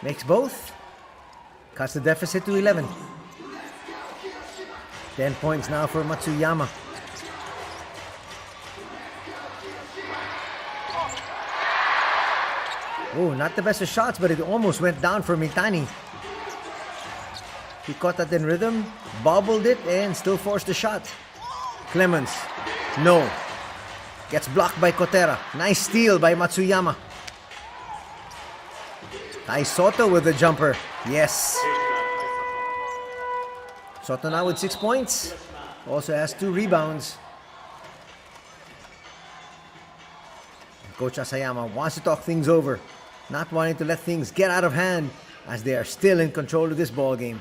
Makes both. Cuts the deficit to 11. 10 points now for Matsuyama. Oh, not the best of shots, but it almost went down for Mitani. He caught that in rhythm, bobbled it, and still forced the shot. Clemens, no. Gets blocked by Kotera. Nice steal by Matsuyama. Tai Soto with the jumper. Yes. Soto now with 6 points. Also has 2 rebounds. Coach Asayama wants to talk things over, not wanting to let things get out of hand as they are still in control of this ball game.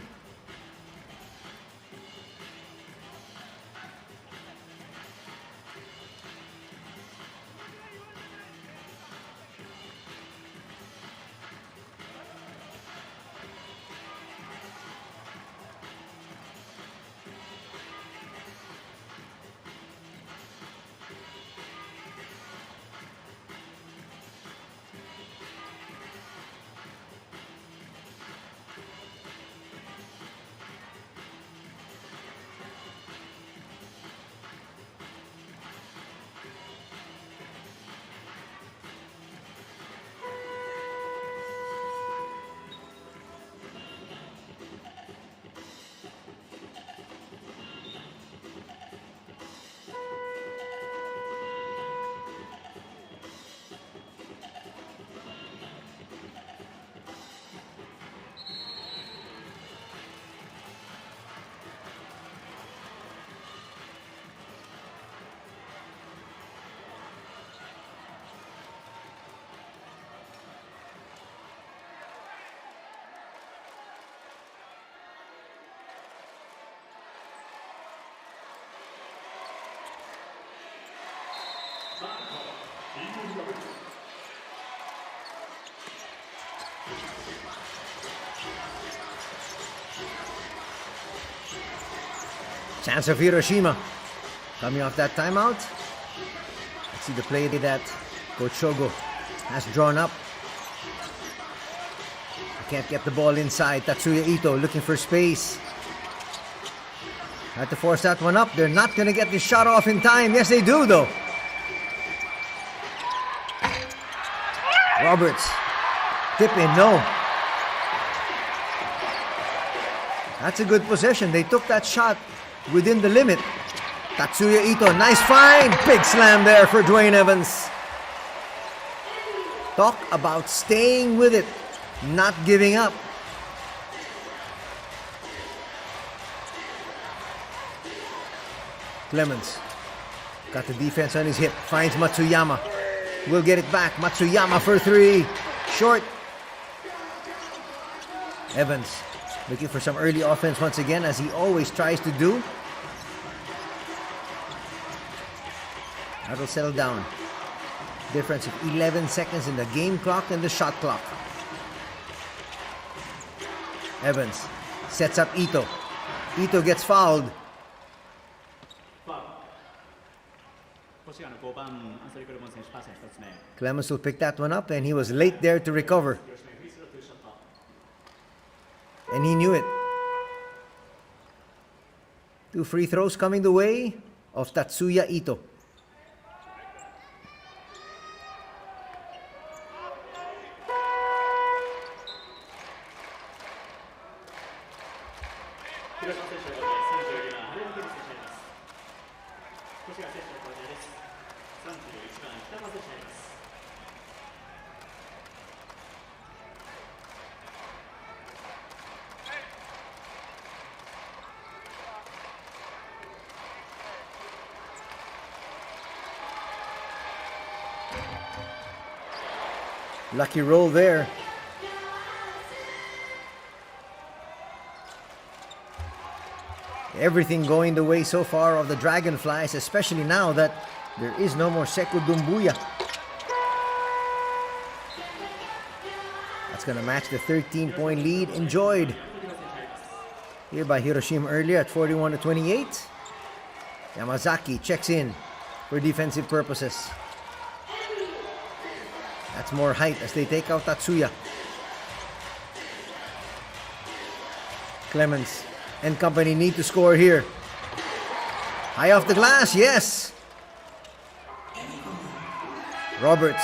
Chance of Hiroshima coming off that timeout. Let's see the play that Coach Shogo has drawn up. Can't get the ball inside. Tatsuya Ito looking for space. Had to force that one up. They're not going to get this shot off in time. Yes, they do, though. Roberts. Tip in. No. That's a good possession. They took that shot within the limit. Tatsuya Ito. Nice find. Big slam there for Dwayne Evans. Talk about staying with it. Not giving up. Clemens got the defense on his hip. Finds Matsuyama. Will get it back. Matsuyama for 3. Short. Evans looking for some early offense once again, as he always tries to do. That'll settle down. Difference of 11 seconds in the game clock and the shot clock. Evans sets up Ito. Ito gets fouled. Clemens will pick that one up, and he was late there to recover. And he knew it. 2 free throws coming the way of Tatsuya Ito. Lucky roll there. Everything going the way so far of the Dragonflies, especially now that there is no more Sekou Doumbouya. That's going to match the 13-point lead enjoyed here by Hiroshima earlier at 41-28. Yamazaki checks in for defensive purposes. That's more height as they take out Tatsuya. Clemens and company need to score here. High off the glass, yes. Roberts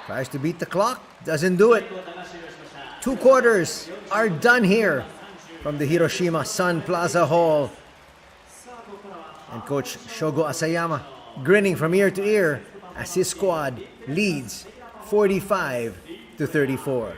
tries to beat the clock, doesn't do it. 2 quarters are done here from the Hiroshima Sun Plaza Hall. And Coach Shogo Asayama grinning from ear to ear as his squad leads 45-34.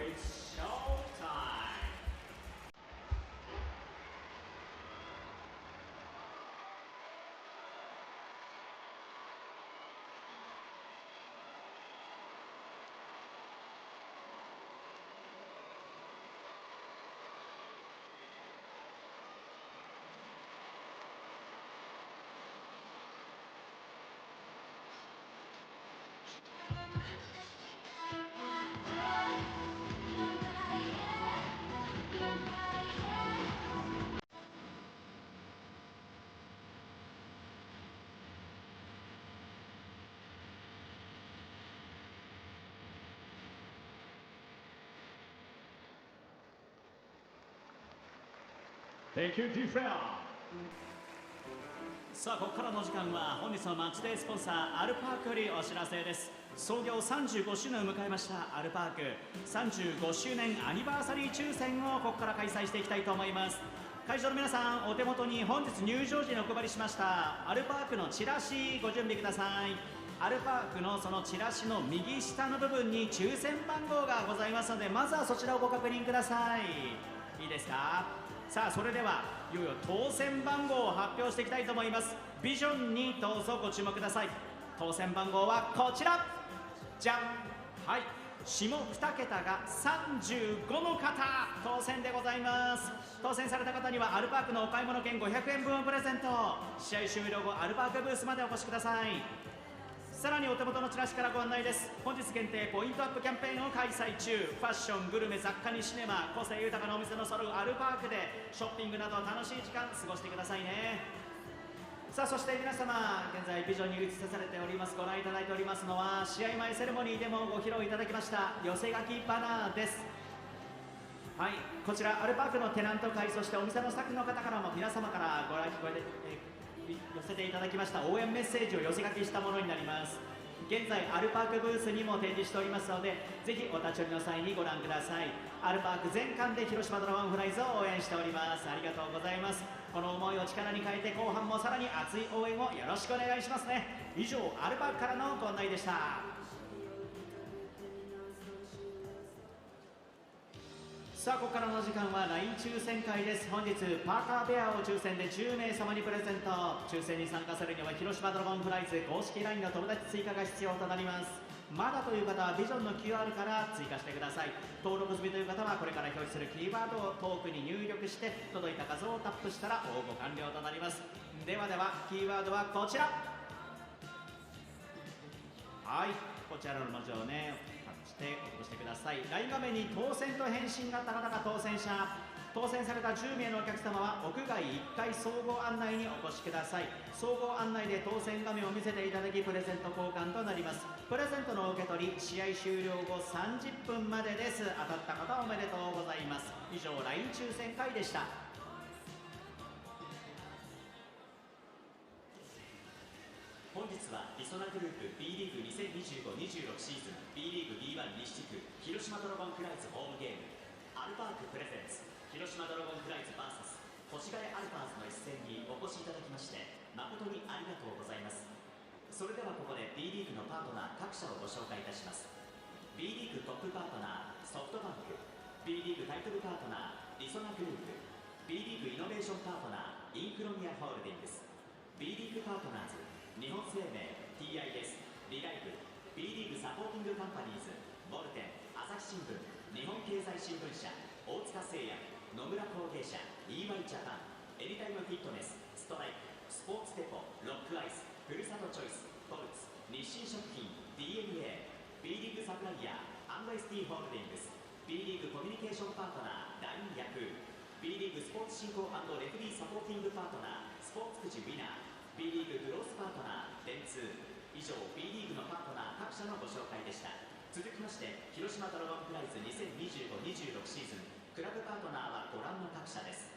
Thank you, D-Fair. さあここからの時間は本日のマッチデースポンサーアルパークよりお知らせです。創業35周年を迎えましたアルパーク35周年アニバーサリー抽選をここから開催していきたいと思います。会場の皆さん、お手元に本日入場時にお配りしましたアルパークのチラシご準備ください。アルパークのそのチラシの右下の部分に抽選番号がございますので、まずはそちらをご確認ください。いいですか。さあそれではいよいよ当選番号を発表していきたいと思います。ビジョンにどうぞご注目ください。当選番号はこちらじゃん。はい、下2桁が35の方当選でございます。当選された方にはアルパークのお買い物券500円分をプレゼント。試合終了後アルパークブースまでお越しください。さらにお手元のチラシからご案内です。本日限定ポイントアップキャンペーンを開催中。ファッション、グルメ、雑貨にシネマ、個性豊かなお店の揃うアルパークでショッピングなど楽しい時間過ごしてくださいね。さあそして皆様、現在ビジョンに映されております、ご覧いただいておりますのは試合前セレモニーでもご披露いただきました寄せ書きバナーです。はい、こちらアルパークのテナント会、そしてお店のスタッフの方からも皆様からご来店寄せていただきました応援メッセージを寄せ書きしたものになります。現在アルパークブースにも提示しておりますので、ぜひお立ち寄りの際にご覧ください。アルパーク全館で広島ドラゴンフライズを応援しております。ありがとうございます。この思いを力に変えて後半もさらに熱い応援をよろしくお願いしますね。以上アルパークからのご案内でした。さあここからの時間は LINE 抽選会です。本日パーカーベアを抽選で10名様にプレゼント。抽選に参加するには広島ドラゴンフライズ公式 LINE の友達追加が必要となります。まだという方はビジョンの QR から追加してください。登録済みという方はこれから表示するキーワードをトークに入力して届いた画像をタップしたら応募完了となります。ではキーワードはこちら。はい、こちらの文字をね応募してください。 LINE 画面に当選と返信があった方が当選者。当選された10名のお客様は屋外1階総合案内にお越しください。総合案内で当選画面を見せていただきプレゼント交換となります。プレゼントの受け取り試合終了後30分までです。当たった方おめでとうございます。以上 LINE 抽選会でした。本日はリソナグループ B リーグ2025-26シーズン B リーグ B1 西地区広島ドラゴンフライズホームゲームアルパークプレゼンツ広島ドラゴンフライズ VS 越谷アルファーズの一戦にお越しいただきまして誠にありがとうございます。それではここで B リーグのパートナー各社をご紹介いたします。 B リーグトップパートナーソフトバンク、 B リーグタイトルパートナーリソナグループ、 B リーグイノベーションパートナーインクロミアホールディングス、 B リーグパートナーズ日本生命 TIS、 リライブ、 B リーグサポーティングカンパニーズボルテン、朝日新聞、日本経済新聞社、大塚製薬、野村工芸社、 EY ジャパン、エニタイムフィットネス、ストライク、スポーツデポ、ロックアイス、ふるさとチョイス、トルツ、日清食品、 DNA、 B リーグサプライヤー&ST ホールディングス、 B リーグコミュニケーションパートナー LINE ヤフー、 B リーグスポーツ振興&レフリーサポーティングパートナースポーツくじウィナー、 B リーググロースパートナー電通。以上 B リーグのパートナー各社のご紹介でした。続きまして広島ドラゴンフライズ2025-26シーズンクラブパートナーはご覧の各社です。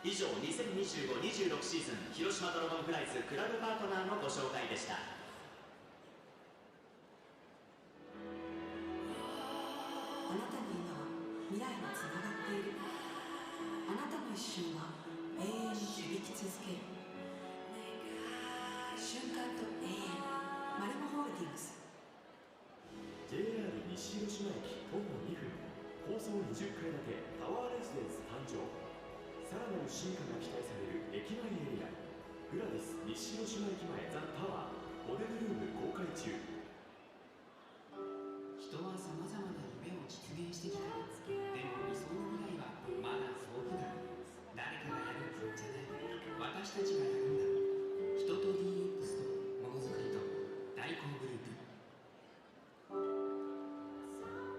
以上2025-26シーズン広島ドラゴンフライズクラブパートナーのご紹介でした。あなたの今は未来がつながっている。あなたの一瞬は永遠に響き続ける。瞬間と永遠、マルモホールディングス。 JR 西広島駅徒歩2分、高層20階建てタワーレジデンス誕生。さらなる進化が期待される駅前エリア、グラディス西広島駅前ザ・タワーモデルルーム公開中。人はさまざまな夢を実現してきた。でも理想の未来はまだ遠くだ。誰かがやるんじゃない、私たちがやるんだ。人と DX とものづくりと大工グループ。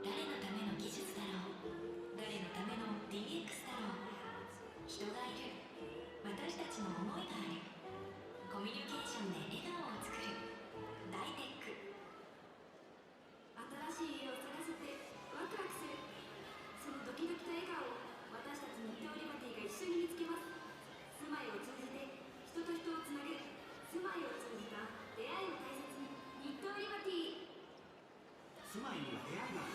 誰のための技術だろう、誰のための DX だろう。人がいる、私たちの思いがある。コミュニケーションで笑顔を作る大テック。新しい家を探せてワクワクする。そのドキドキと笑顔を私たち日東リバティが一緒に見つけます。住まいを通じて人と人をつなぐ、住まいを通じた出会いを大切に日東リバティ。住まいには出会いがある。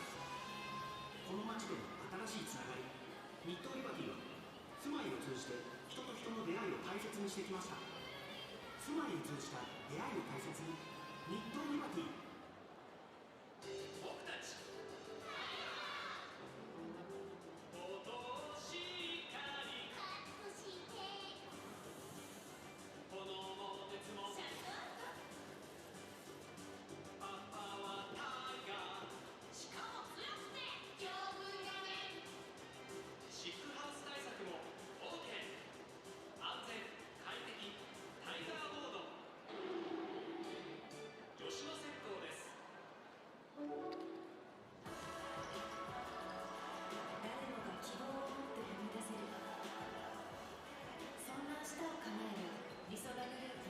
この街での新しいつながり、日東リバティは住まいを通じて人と人の出会いを大切にしてきました。住まいを通じた出会いを大切に日東リバティ。僕たちおとしかりこの桃鉄もパパはタイガー、しかも強くて丈夫だね。シックハウス対策も OK。 安全快適タイガーボード。吉野石膏です。誰もが希望を持って踏み出せる、そんな明日を叶えるリソナグループ。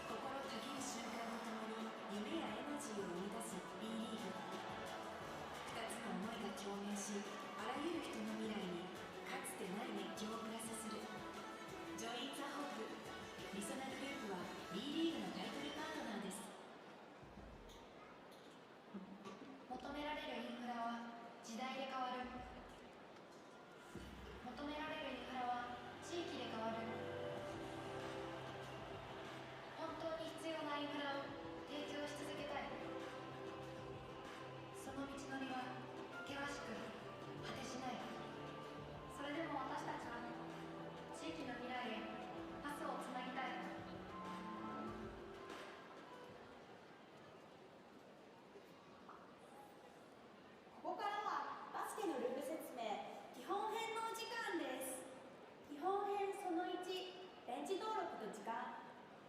心たぎる瞬間とともに夢やエナジーを生み出す B リーグ。2つの思いが共鳴し、あらゆる人の未来にかつてない熱狂をプラスする。ジョイン・ザ・ホープ。リソナグループは B リーグのタイトルパートナーです。求められるインフラは時代で変わる。求められるインフラは地域で変わる。本当に必要なインフラを提供し続けたい。その道のりは険しく果てしない。それでも私たちは地域の未来へパスをつなぎたい。ここからはバスケのルール説明基本編のお時間です。基本編その1、ベンチ登録と時間。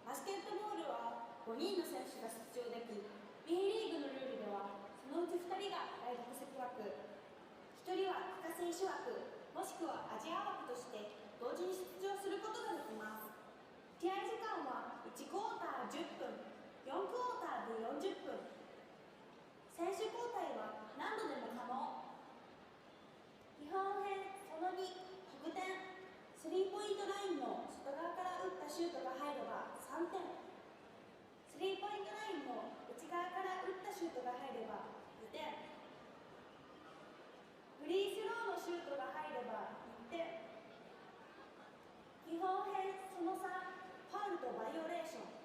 バスケットボールは5人の選手が出場でき、 B リーグのルールではそのうち2人が大学籍枠、1人は他選手枠もしくはアジア枠として同時に出場することができます。試合時間は1クォーター10分、4クォーターで40分。選手交代は何度でも可能。基本編その2、得点。スリーポイントラインの外側から打ったシュートが入れば3点。スリーポイントラインの内側から打ったシュートが入れば2点。フリースローのシュートが入れば1点。基本編その3、ファウルとバイオレーション。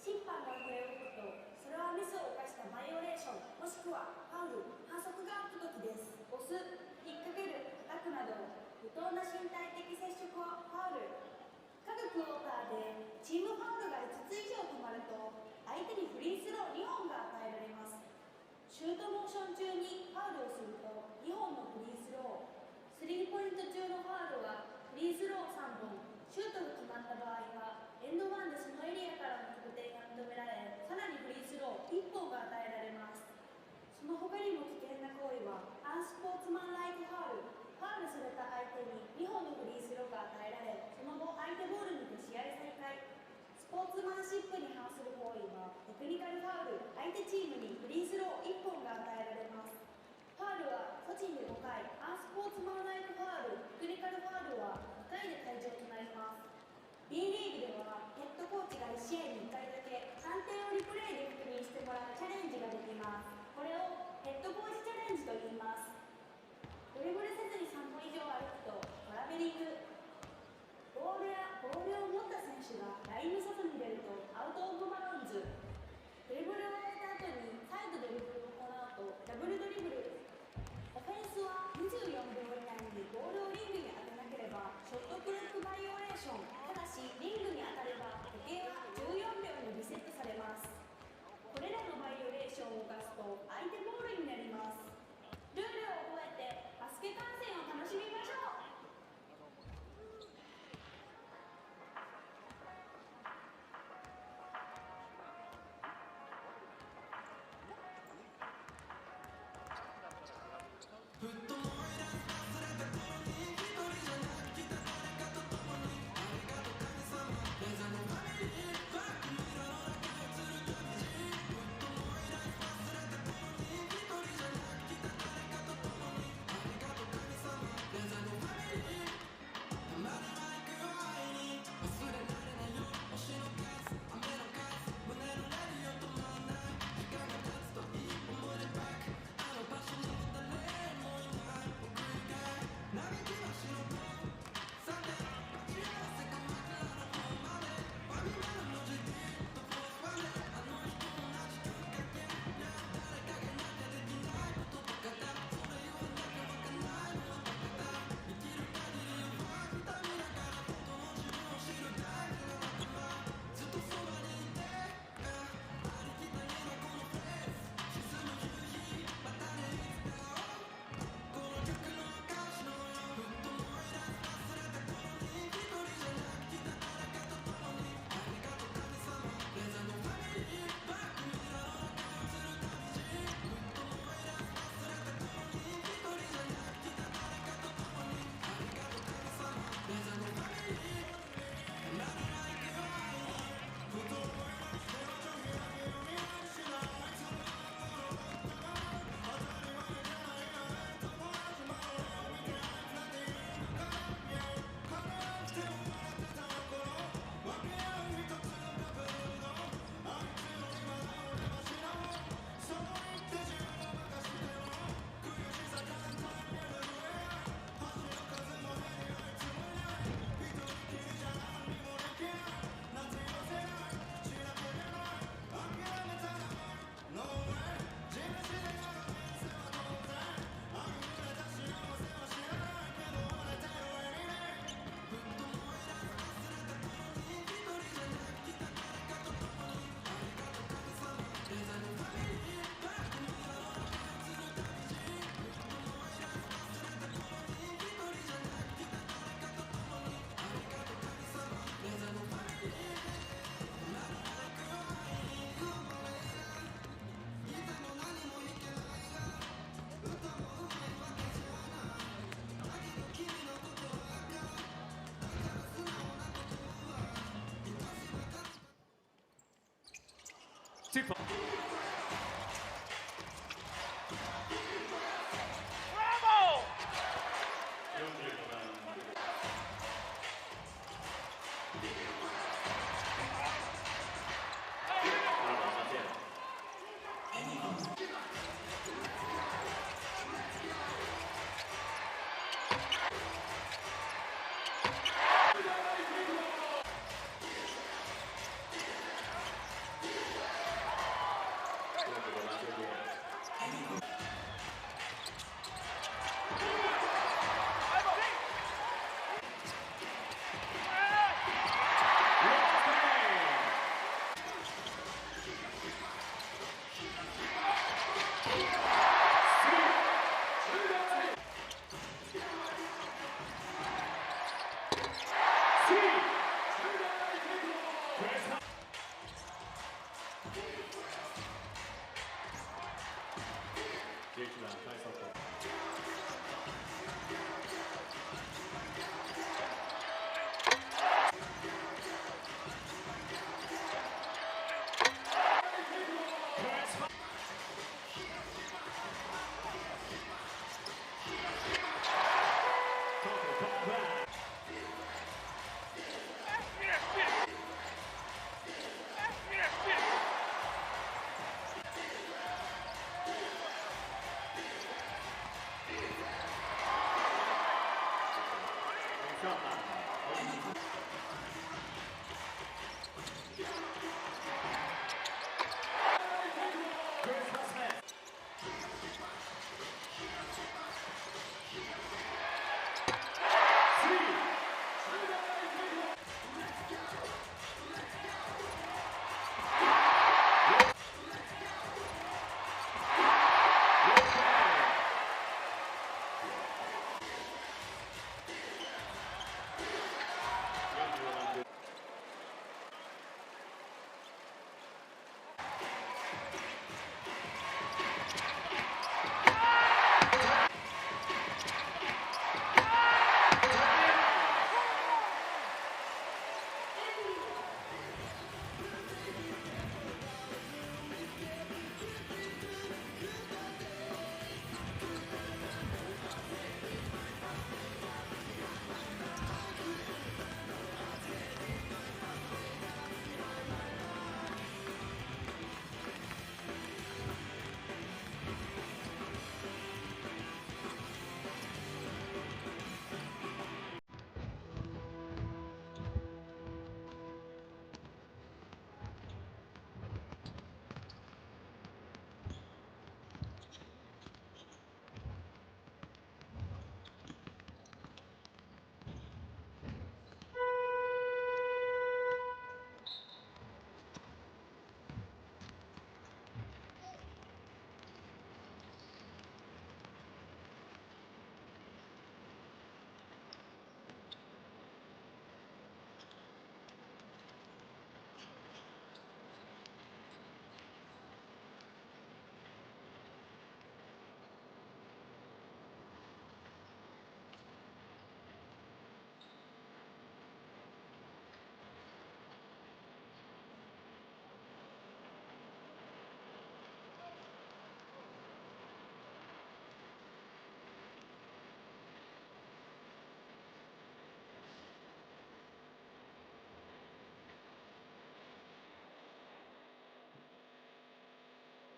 審判が笛を吹くと、それはミスを犯したバイオレーションもしくはファウル、反則があった時です。押す、引っ掛ける、叩くなど不当な身体的接触はファウル。各クォーターでチームファウルが5つ以上止まると相手にフリースロー2本が与えられます。シュートモーション中にファウルをすると2本のフリースロー、スリーポイント中のファウルはフリースロー3本、シュートが決まった場合はエンドワンでそのエリアからの得点が認められ、さらにフリースロー1本が与えられます。その他にも危険な行為はアンスポーツマンライクファウル。ファウルされた相手に2本のフリースローが与えられ、その後相手ボールにて試合再開。スポーツマンシップに反する行為はテクニカルファウル。相手チームにフリースロー1本が与えられます。ファウルは個人で5回、アンスポーツマンライクファウル、テクニカルファウル2 points.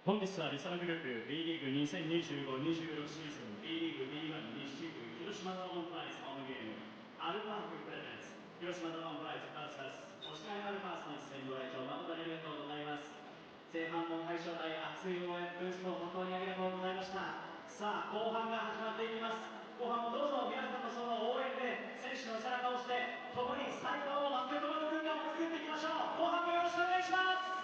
本日はレソナグループ B リーグ2025-26シーズン B リーグ B1 西地区広島ドラゴンフライズホームゲームアルファーフプレゼンツ広島ドラゴンフライズ vs 越谷アルファーズの一戦ご来場誠にありがとうございます。前半も会場内熱い応援ブースト本当にありがとうございました。さあ後半が始まっていきます。後半もどうぞ皆さんのその応援で選手の背中を押して共に最高のバスケットボール空間を作っていきましょう。後半もよろしくお願いします。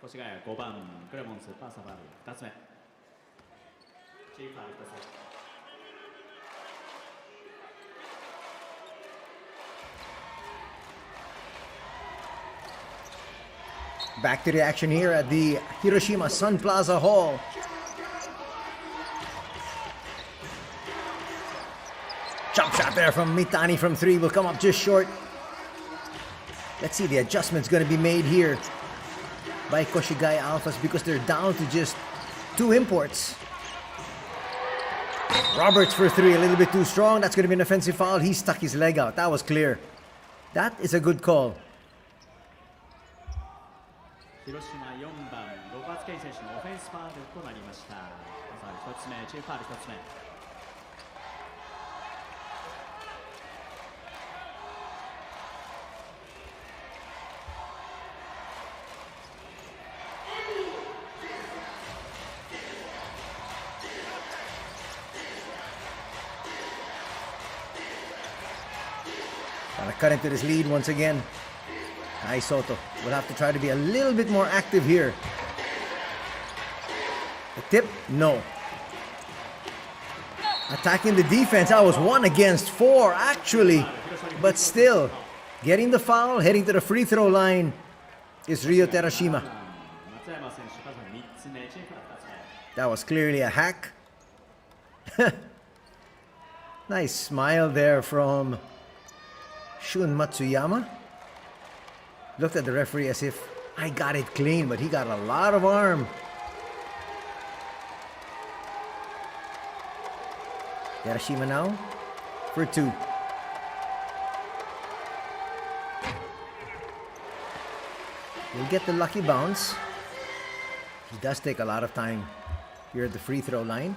越谷5番クレモンスパーサーファウル2つ目チームファウル2つ目 Back to the action here at the Hiroshima Sun Plaza Hall. Jump shot there from Mitani from 3 will come up just short. Let's see, the adjustment's going to be made here by Koshigaya Alphas because they're down to just 2 imports. Roberts for 3, a little bit too strong. That's going to be an offensive foul. He stuck his leg out. That was clear. That is a good call. 広島4番ロバーツ・ケイ選手のオフェンスファウルとなりました。ファウル1つ目、チームファウル1つ目。Gotta cut into this lead once again. Ai Soto will have to try to be a little bit more active here. A tip? No. Attacking the defense. I was 1 against 4 actually. But still, getting the foul, heading to the free throw line is Ryo Terashima. That was clearly a hack. Nice smile there from Shun Matsuyama. Looked at the referee as if I got it clean, but he got a lot of arm. Hiroshima now for 2. He'll get the lucky bounce. He does take a lot of time here at the free throw line.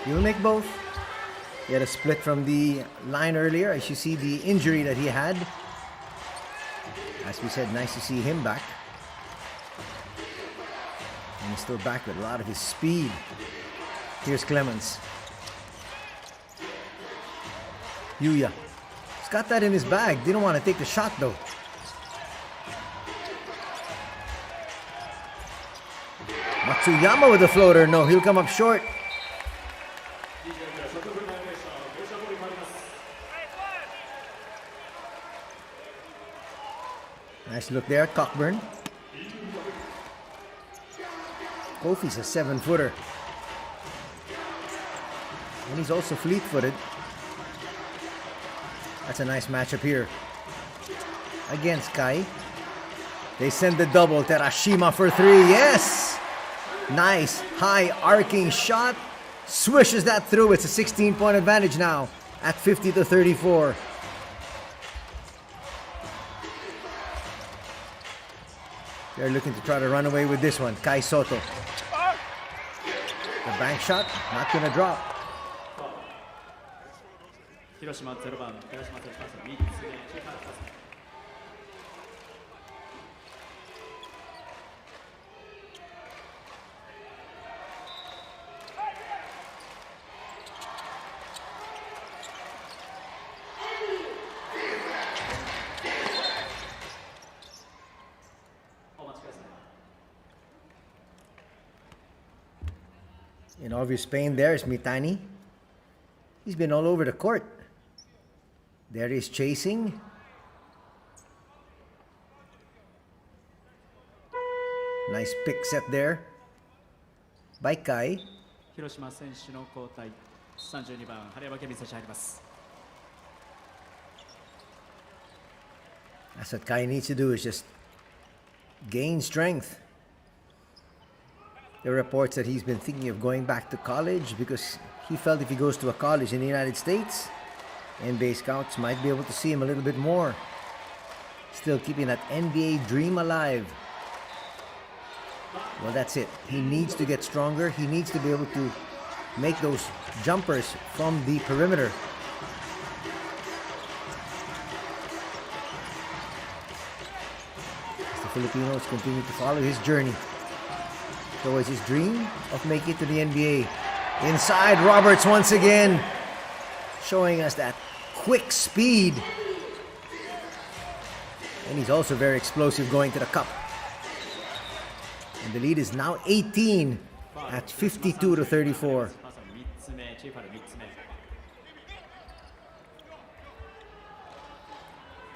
He'll make both. He had a split from the line earlier. As you see the injury that he had. As we said, nice to see him back. And he's still back with a lot of his speed. Here's Clemens. Yuya. He's got that in his bag. Didn't want to take the shot though. Matsuyama with the floater. No, he'll come up short. Nice look there, Cockburn. Kofi's a 7-footer. And he's also fleet-footed. That's a nice matchup here. Against Kai. They send the double. Terashima for 3. Yes! Nice high arcing shot. Swishes that through. It's a 16-point advantage now at 50-34. They're looking to try to run away with this one. Kai Soto. The bank shot, not going to drop. 広島0番、広島選手パス3つ目、チームファウル2つ目。In obvious pain there is Mitani. He's been all over the court. There he is chasing. Nice pick set there by Kai. 広島選手の交代、32番、春山ケビン選手入ります。 That's what Kai needs to do, is just gain strength. There are reports that he's been thinking of going back to college because he felt if he goes to a college in the United States, NBA scouts might be able to see him a little bit more. Still keeping that NBA dream alive. Well, that's it. He needs to get stronger. He needs to be able to make those jumpers from the perimeter. Filipinos continue to follow his journey towards his dream of making it to the NBA. Inside, Roberts once again showing us that quick speed. And he's also very explosive going to the cup. And the lead is now 18 at 52 to 34.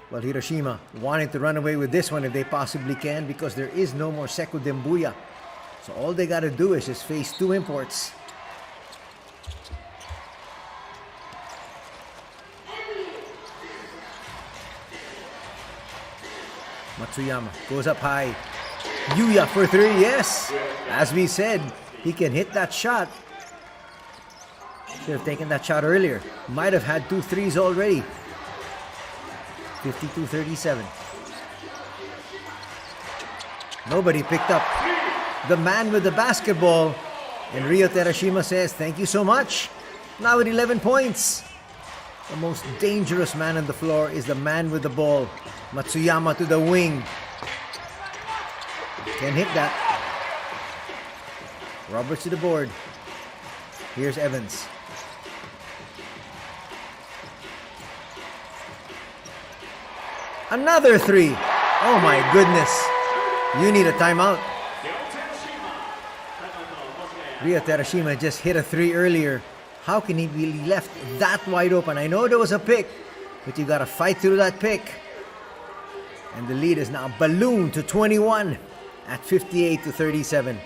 Well, Hiroshima wanting to run away with this one if they possibly can, because there is no more Sekou Dembuya. So all they got to do is just face two imports. Matsuyama goes up high. Yuya for three, yes. As we said, he can hit that shot. Should have taken that shot earlier. Might have had 2 threes already. 52-37. Nobody picked up the man with the basketball. And Ryo Terashima says, thank you so much. Now with 11 points. The most dangerous man on the floor is the man with the ball. Matsuyama to the wing. Can hit that. Roberts to the board. Here's Evans. Another three. Oh my goodness. You need a timeout. Ryo Terashima just hit a three earlier. How can he be left that wide open? I know there was a pick, but you got to fight through that pick. And the lead is now ballooned to 21 at 58 to 37.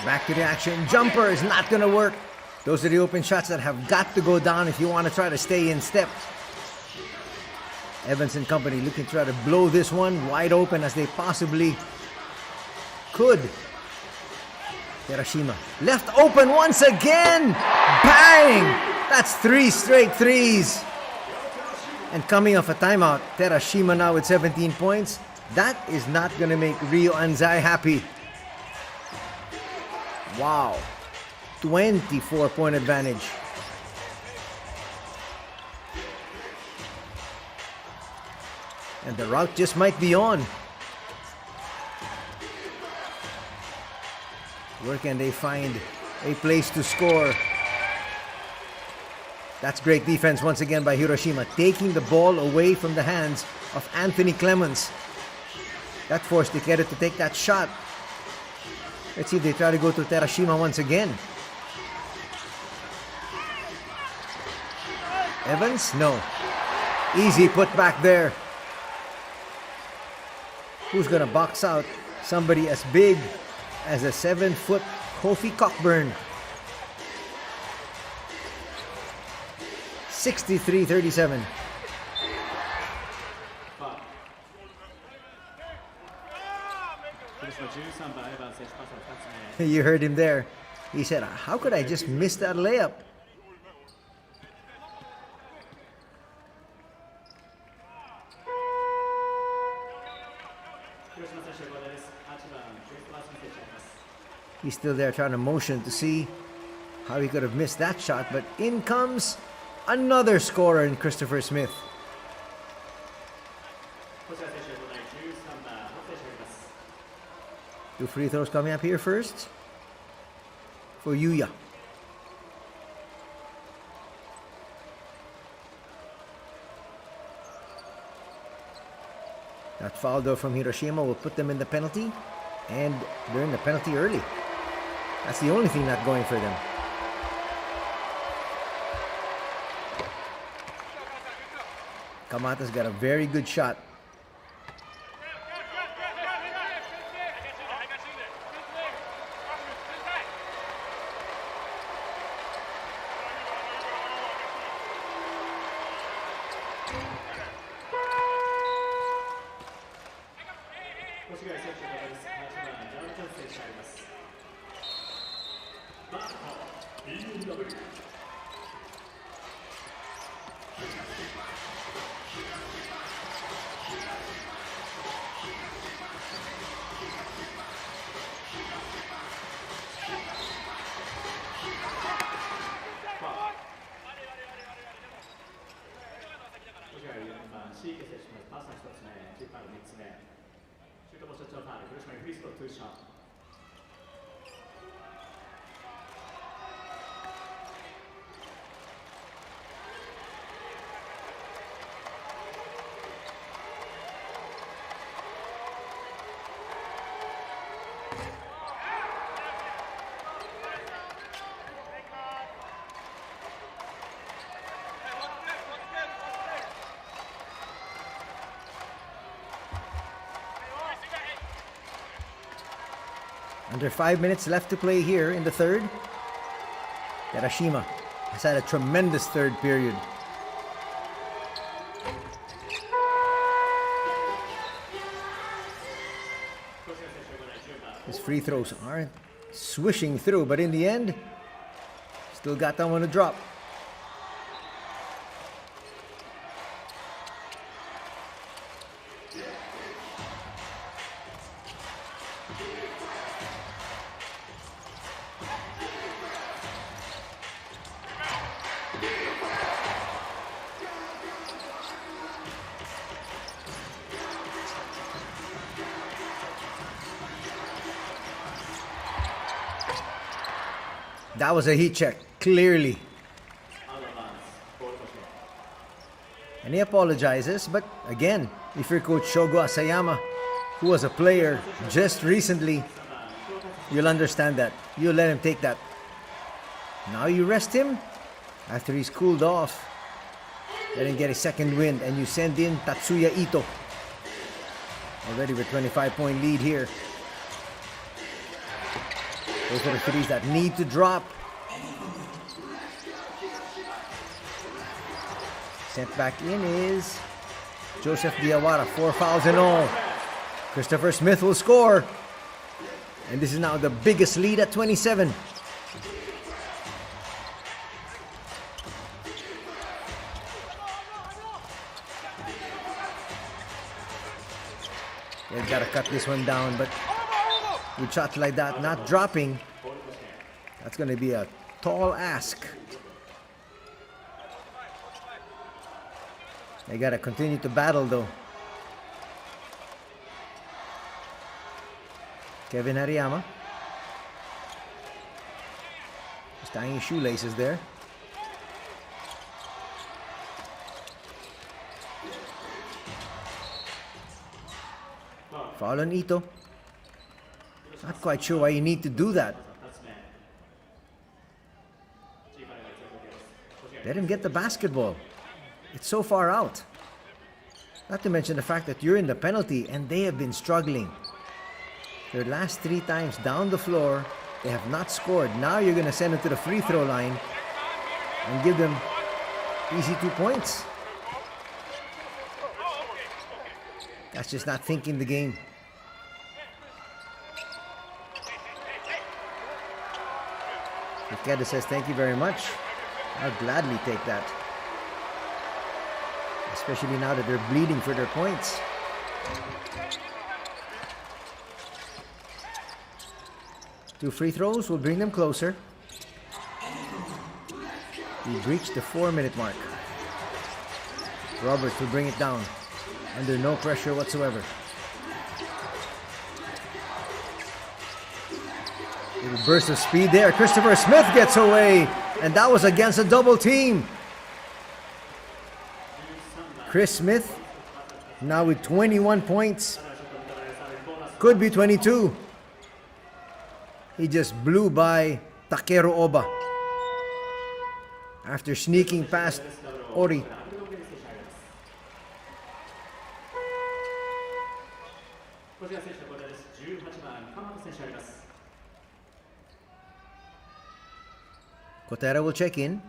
Back to the action. Jumper is not going to work. Those are the open shots that have got to go down if you want to try to stay in step. Evans and company looking to try to blow this one wide open as they possibly could. Terashima left open once again. Bang! That's 3 straight threes. And coming off a timeout, Terashima now with 17 points. That is not going to make Ryo Anzai happy. Wow. 24-point advantage. And the route just might be on. Where can they find a place to score? That's great defense once again by Hiroshima, taking the ball away from the hands of Anthony Clemens. That forced Ikeda to take that shot. Let's see if they try to go to Terashima once again. Evans? No. Easy put back there. Who's gonna box out somebody as big as a 7-foot Kofi Cockburn? 63-37. You heard him there. He said, how could I just miss that layup? 広島選手交代です。8番クリスマスに設置あります。 He's still there trying to motion to see how he could have missed that shot, but in comes another scorer in Christopher Smith. 越谷選手交代13番ホ選手あります。 Two free throws coming up here first for Yuya. That foul though from Hiroshima will put them in the penalty, and they're in the penalty early. That's the only thing not going for them. Kamata's got a very good shot. Koshigaya 選手交代です。8番ジャンプ選手あります。バット B.LEAGUE。 4番シーケ選手のパスの1つ目、キーパーの3つ目。シュートボールショットファウル、広島にフリースロー2ショット。Under 5 minutes left to play here in the third. Hiroshima has had a tremendous third period. His free throws aren't swishing through, but in the end, still got that one to drop. That was a heat check, clearly. And he apologizes, but again, if you're Coach Shogo Asayama, who was a player just recently, you'll understand that. You'll let him take that. Now you rest him after he's cooled off. Let him get a second wind, and you send in Tatsuya Ito. Already with 25-point lead here. Those are the threes that need to drop. Sent back in is Joseph Diawara. 4 fouls in all. Christopher Smith will score. And this is now the biggest lead at 27. They've got to cut this one down, but with shots like that not dropping, that's going to be a tall ask. They got to continue to battle though. Kevin Hariyama just tying his shoelaces there. Foul on Ito. Not quite sure why you need to do that. Let him get the basketball. It's so far out. Not to mention the fact that you're in the penalty and they have been struggling. Their last 3 times down the floor, they have not scored. Now you're going to send them to the free throw line and give them easy 2 points. That's just not thinking the game. Ikeda says, thank you very much. I'll gladly take that. Especially now that they're bleeding for their points. 2 free throws will bring them closer. We breached the 4-minute mark. Roberts will bring it down under no pressure whatsoever. Little burst of speed there. Christopher Smith gets away, and that was against a double team. Chris Smith now with 21 points. Could be 22. He just blew by Takeru Oba after sneaking past Ori. Kotera will check in.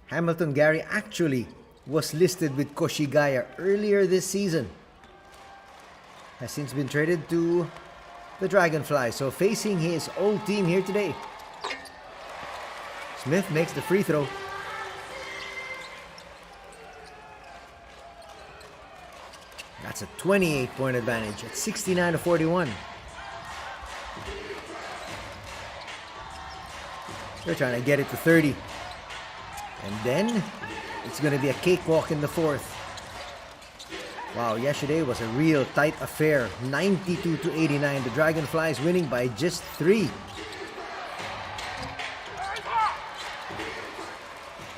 Hamilton Gary actually was listed with Koshigaya earlier this season. Has since been traded to the Dragonflies, so facing his old team here today. Smith makes the free throw. That's a 28-point advantage at 69-41. They're trying to get it to 30. And then it's going to be a cakewalk in the fourth. Wow, yesterday was a real tight affair. 92-89. The Dragonflies winning by just 3.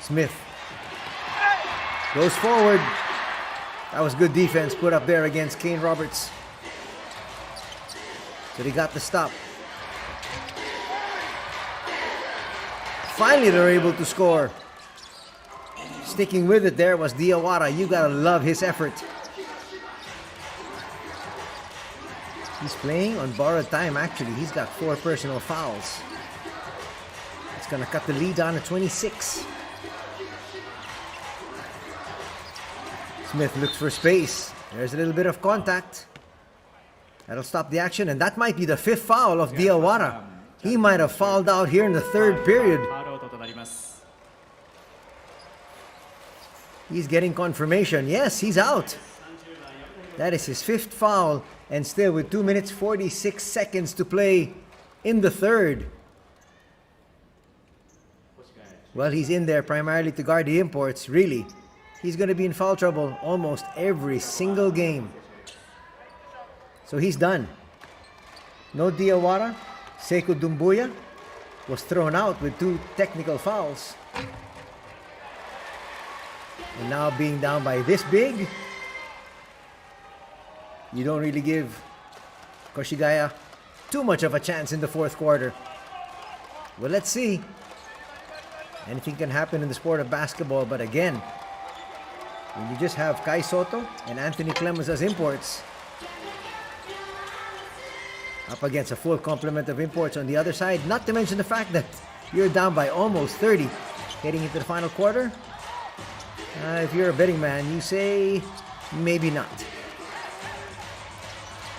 Smith goes forward. That was good defense put up there against Kane Roberts. So they got the stop. Finally, they're able to score. Sticking with it there was Diawara. You gotta love his effort. He's playing on borrowed time, actually. He's got 4 personal fouls. It's gonna cut the lead down to 26. Smith looks for space. There's a little bit of contact. That'll stop the action, and that might be the 5th foul of Diawara. He might have fouled out here in the 3rd period. He's getting confirmation. Yes, he's out. That is his 5th foul, and still with 2 minutes 46 seconds to play in the 3rd. Well, he's in there primarily to guard the imports, really. He's going to be in foul trouble almost every single game. So he's done. No Diawara. Sekou Doumbouya was thrown out with 2 technical fouls. And now being down by this big, you don't really give Koshigaya too much of a chance in the 4th quarter. Well, let's see. Anything can happen in the sport of basketball, but again, when you just have Kai Soto and Anthony Clemens as imports, up against a full complement of imports on the other side, not to mention the fact that you're down by almost 30 heading into the final quarter. If you're a betting man, you say maybe not.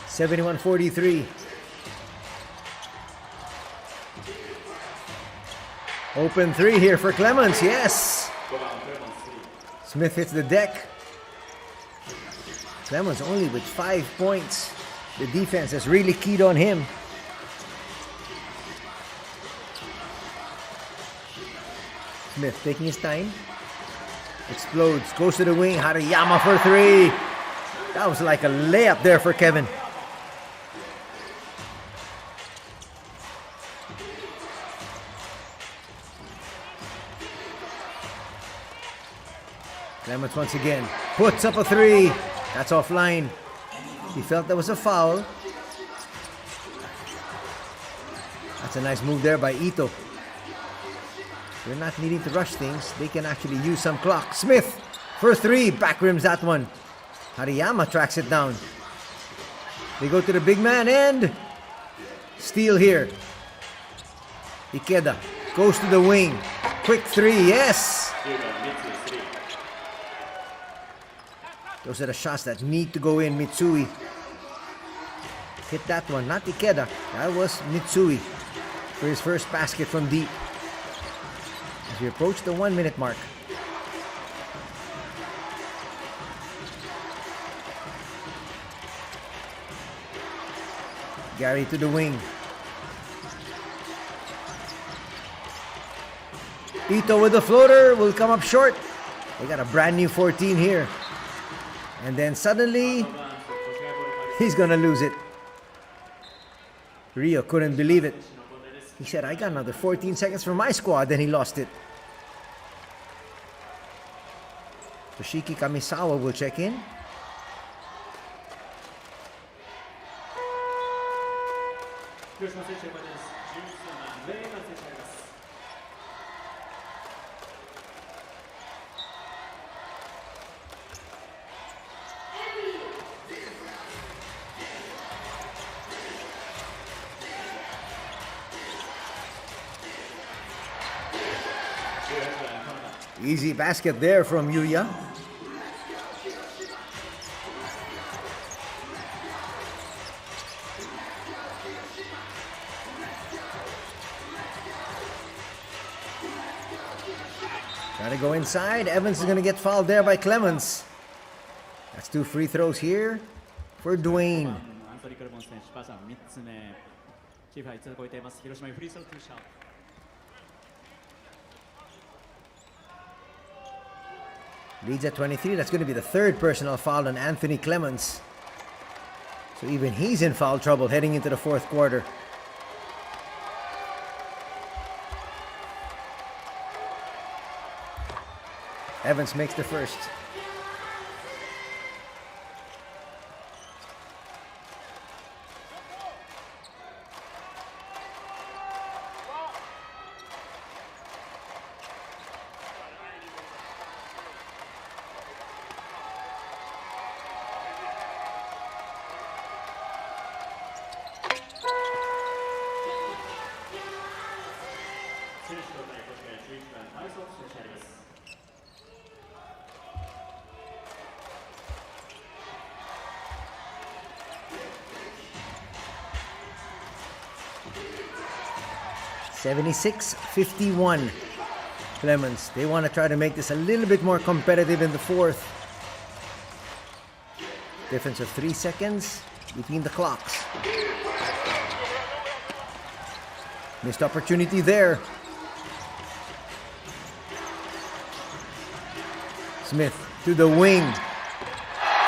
71-43. Open 3 here for Clemens. Yes. Smith hits the deck. Clemens only with 5 points. The defense has really keyed on him. Smith taking his time. Explodes, goes to the wing. Hariyama for 3. That was like a layup there for Kevin. Clemens once again puts up a 3. That's offline. He felt there was a foul. That's a nice move there by Ito. They're not needing to rush things. They can actually use some clock. Smith for 3. Back rims that one. Hariyama tracks it down. They go to the big man and steal here. Ikeda goes to the wing. Quick 3. Yes. Those are the shots that need to go in. Mitsui hit that one. Not Ikeda. That was Mitsui for his first basket from deep. As we approach the 1 minute mark. Gary to the wing. Ito with the floater will come up short. They got a brand new 14 here. And then suddenly, he's gonna lose it. Rio couldn't believe it. He said, I got another 14 seconds for my squad. Then he lost it. Toshiki Kamisawa will check in. Easy basket there from Yuya. Gotta go inside. Evans is gonna get fouled there by Clemens. That's 2 free throws here for Dwayne. アンソニー・クレモン選手、パーサー3つ目。チーフは5つ超えています。広島にフリースロー2ショット。Leads at 23. That's going to be the 3rd personal foul on Anthony Clemens. So even he's in foul trouble heading into the 4th quarter. Evans makes the first. (76-51). Clemens, they want to try to make this a little bit more competitive in the 4th. Difference of 3 seconds between the clocks. Missed opportunity there. Smith to the wing.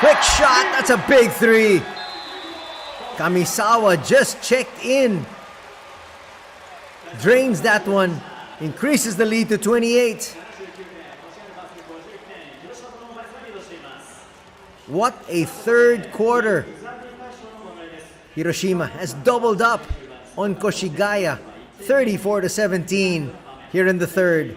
Quick shot. That's a big 3. Kamisawa just checked in. Drains that one. Increases the lead to 28. What a 3rd quarter. Hiroshima has doubled up on Koshigaya. 34-17 here in the 3rd.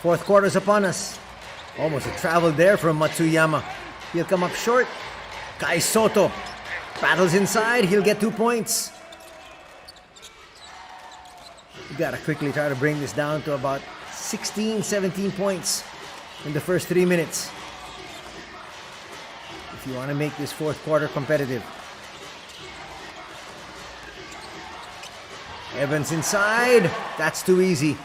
Fourth quarter's upon us. Almost a travel there from Matsuyama. He'll come up short. Kai Soto battles inside. He'll get 2 points. You gotta quickly try to bring this down to about 16, 17 points in the first 3 minutes if you want to make this fourth quarter competitive. Evans inside. That's too easy.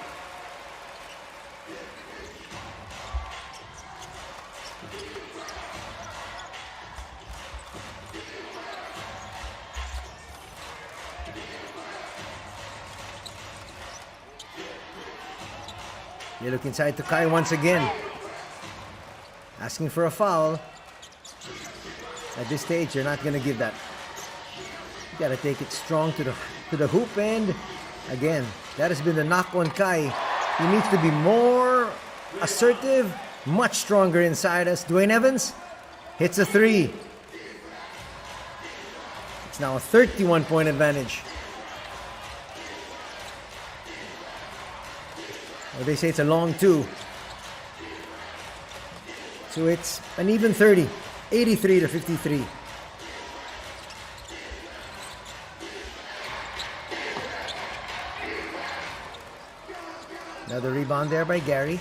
They look inside to Kai once again. Asking for a foul. At this stage, you're not going to give that. You got to take it strong to the hoop, and again, that has been the knock on Kai. He needs to be more assertive, much stronger inside us. Dwayne Evans hits a three. It's now a 31-point advantage. Well, they say it's a long two. So it's an even 30, 83 to 53. Another rebound there by Gary.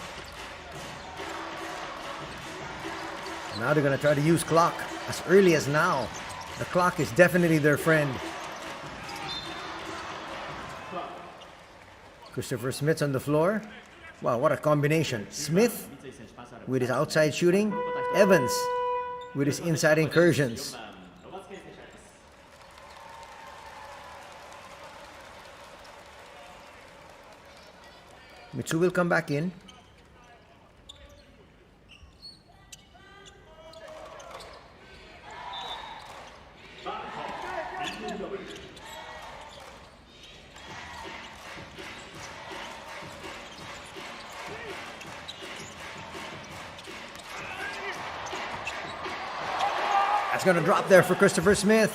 Now they're going to try to use clock as early as now. The clock is definitely their friend. Christopher Smith's on the floor. Wow, what a combination. Smith with his outside shooting. Evans with his inside incursions. Mitsu will come back in. That's going to drop there for Christopher Smith.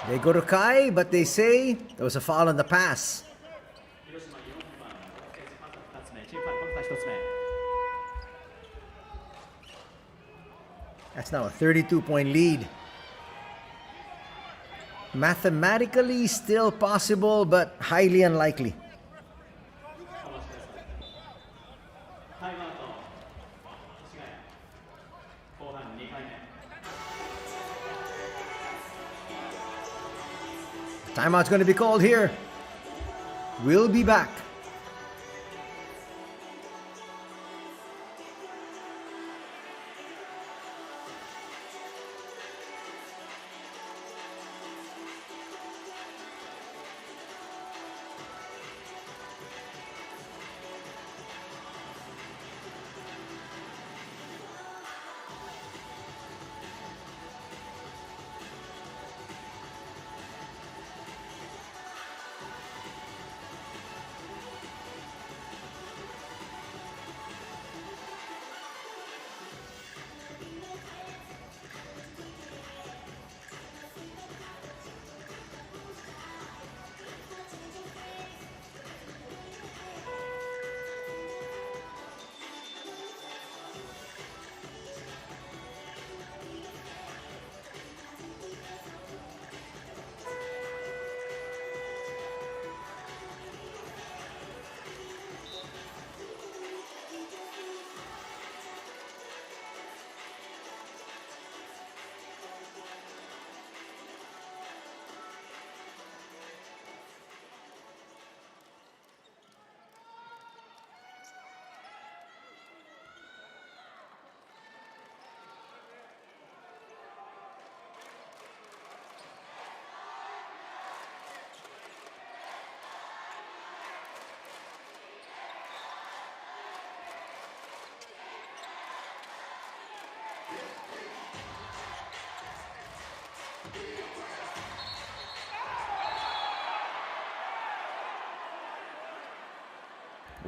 They go to Kai, but they say there was a foul on the pass. That's now a 32-point lead. Mathematically still possible, but highly unlikely. Timeout's going to be called here. We'll be back.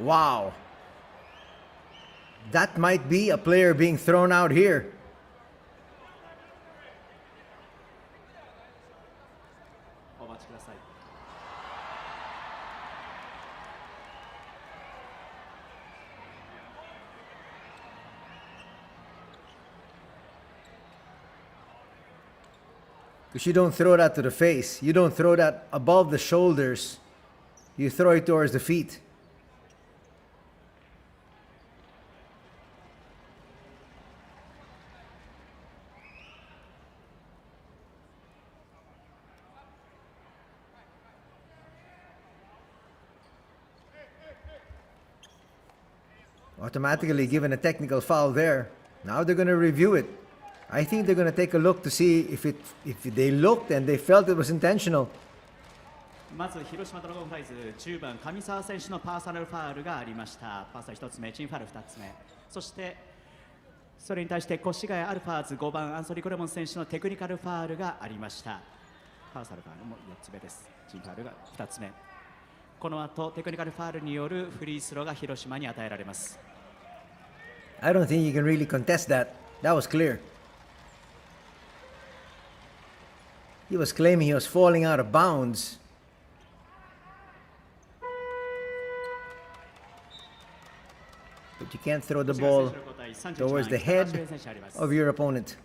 Wow. That might be a player being thrown out here. Because you don't throw that to the face. You don't throw that above the shoulders. You throw it towards the feet. Automatically given a technical foul there. Now they're going to review it. I think they're going to take a look to see if they looked and they felt it was intentional. まず広島ドラゴンフライズ10番上沢選手のパーソナルファウルがありました。パーソナル1つ目、チームファウル2つ目。そしてそれに対して越谷アルファーズ5番アンソニー・コレモン選手のテクニカルファウルがありました。パーソナルファウルも4つ目です。チームファウルが2つ目。この後テクニカルファウルによるフリースローが広島に与えられます。I don't think you can really contest that. That was clear. He was claiming he was falling out of bounds. But you can't throw the ball towards the head of your opponent.10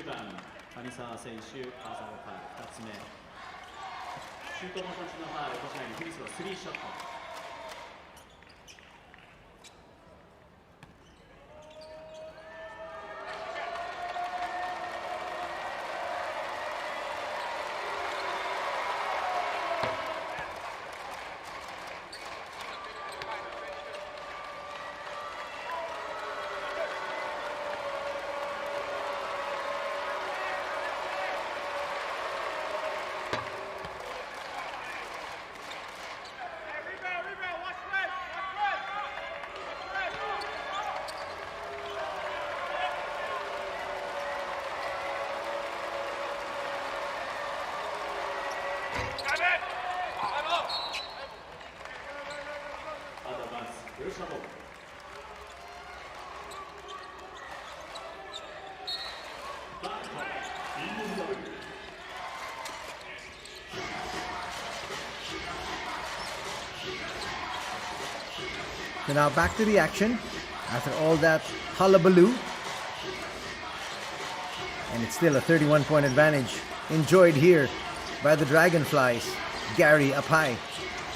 番上沢選手、パーソナルファウル2つ目。シュートモーション中のファウル、越谷にフリースロー3ショット。So now back to the action after all that hullabaloo. And it's still a 31-point advantage enjoyed here by the Dragonflies. Gary up high.